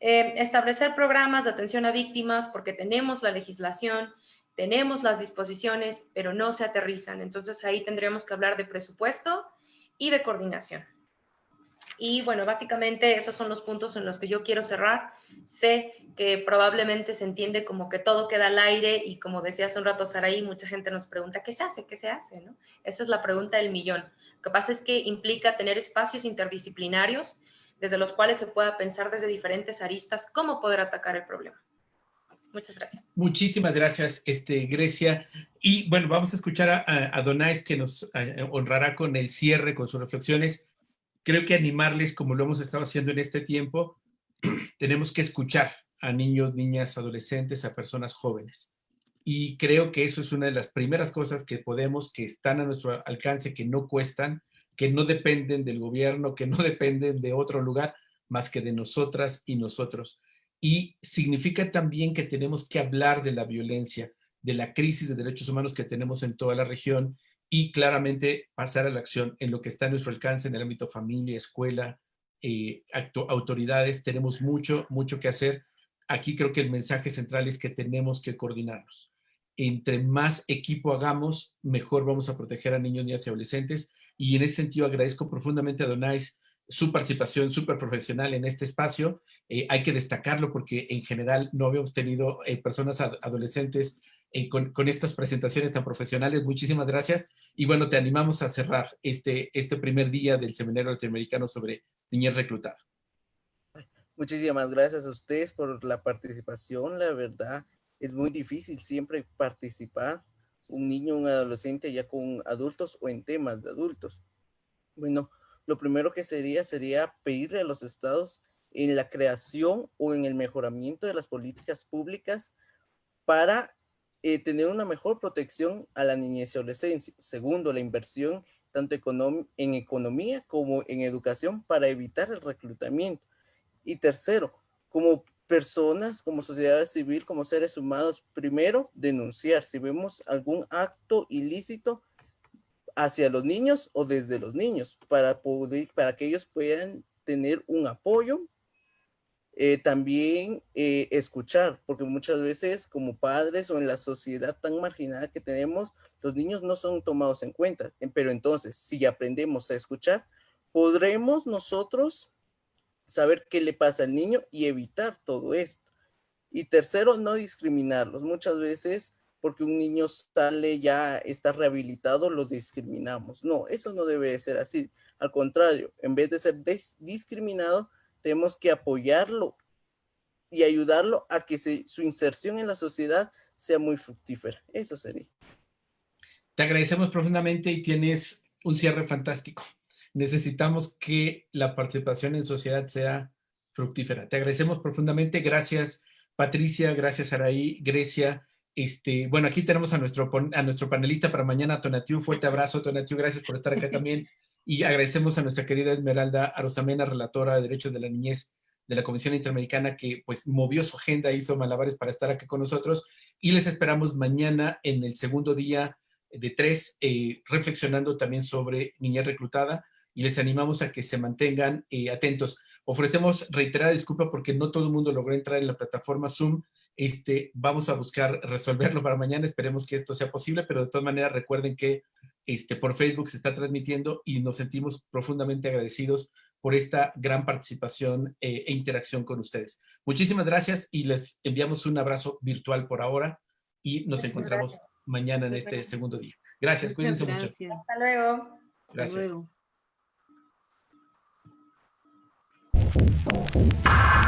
Establecer programas de atención a víctimas, porque tenemos la legislación, tenemos las disposiciones, pero no se aterrizan. Entonces ahí tendríamos que hablar de presupuesto y de coordinación. Y bueno, básicamente esos son los puntos en los que yo quiero cerrar. Sé que probablemente se entiende como que todo queda al aire y como decía hace un rato Saraí, mucha gente nos pregunta, ¿qué se hace? ¿Qué se hace? ¿No? Esa es la pregunta del millón. Lo que pasa es que implica tener espacios interdisciplinarios desde los cuales se pueda pensar desde diferentes aristas cómo poder atacar el problema. Muchas gracias. Muchísimas gracias, Grecia. Y bueno, vamos a escuchar a Donais, que nos honrará con el cierre, con sus reflexiones. Creo que animarles, como lo hemos estado haciendo en este tiempo, tenemos que escuchar a niños, niñas, adolescentes, a personas jóvenes. Y creo que eso es una de las primeras cosas que podemos, que están a nuestro alcance, que no cuestan, que no dependen del gobierno, que no dependen de otro lugar, más que de nosotras y nosotros. Y significa también que tenemos que hablar de la violencia, de la crisis de derechos humanos que tenemos en toda la región y claramente pasar a la acción en lo que está a nuestro alcance en el ámbito familia, escuela, autoridades. Tenemos mucho que hacer. Aquí creo que el mensaje central es que tenemos que coordinarnos. Entre más equipo hagamos, mejor vamos a proteger a niños, niñas y adolescentes. Y en ese sentido agradezco profundamente a Donais su participación súper profesional en este espacio. Hay que destacarlo porque en general no habíamos tenido personas adolescentes con estas presentaciones tan profesionales. Muchísimas gracias. Y bueno, te animamos a cerrar este primer día del Seminario Latinoamericano sobre Niñez Reclutada. Muchísimas gracias a ustedes por la participación. La verdad, es muy difícil siempre participar, un niño, un adolescente ya con adultos o en temas de adultos. Bueno, lo primero que sería pedirle a los estados en la creación o en el mejoramiento de las políticas públicas para tener una mejor protección a la niñez y adolescencia. Segundo, la inversión tanto en economía como en educación para evitar el reclutamiento. Y tercero, como personas, como sociedad civil, como seres humanos, primero, denunciar si vemos algún acto ilícito hacia los niños o desde los niños, para que ellos puedan tener un apoyo. También escuchar, porque muchas veces como padres o en la sociedad tan marginada que tenemos, los niños no son tomados en cuenta. Pero entonces, si aprendemos a escuchar, podremos nosotros saber qué le pasa al niño y evitar todo esto. Y tercero, no discriminarlos. Muchas veces, porque un niño sale ya está rehabilitado, lo discriminamos. No, eso no debe ser así. Al contrario, en vez de ser discriminado, tenemos que apoyarlo y ayudarlo a que su inserción en la sociedad sea muy fructífera. Eso sería. Te agradecemos profundamente y tienes un cierre fantástico. Necesitamos que la participación en sociedad sea fructífera. Te agradecemos profundamente. Gracias, Patricia. Gracias, Araí, Grecia. Bueno, aquí tenemos a nuestro panelista para mañana, Tonatiu. Fuerte abrazo, Tonatiu. Gracias por estar acá también. Y agradecemos a nuestra querida Esmeralda Arosamena, relatora de Derechos de la Niñez de la Comisión Interamericana, que pues movió su agenda, hizo malabares para estar aquí con nosotros. Y les esperamos mañana en el segundo día de 3, reflexionando también sobre niñez reclutada. y les animamos a que se mantengan atentos. Ofrecemos reiterada disculpa porque no todo el mundo logró entrar en la plataforma Zoom. Vamos a buscar resolverlo para mañana, esperemos que esto sea posible, pero de todas maneras recuerden que por Facebook se está transmitiendo y nos sentimos profundamente agradecidos por esta gran participación e interacción con ustedes. Muchísimas gracias y les enviamos un abrazo virtual por ahora y nos encontramos mañana en este segundo día. Gracias, cuídense mucho. Hasta luego. Gracias. Hasta luego.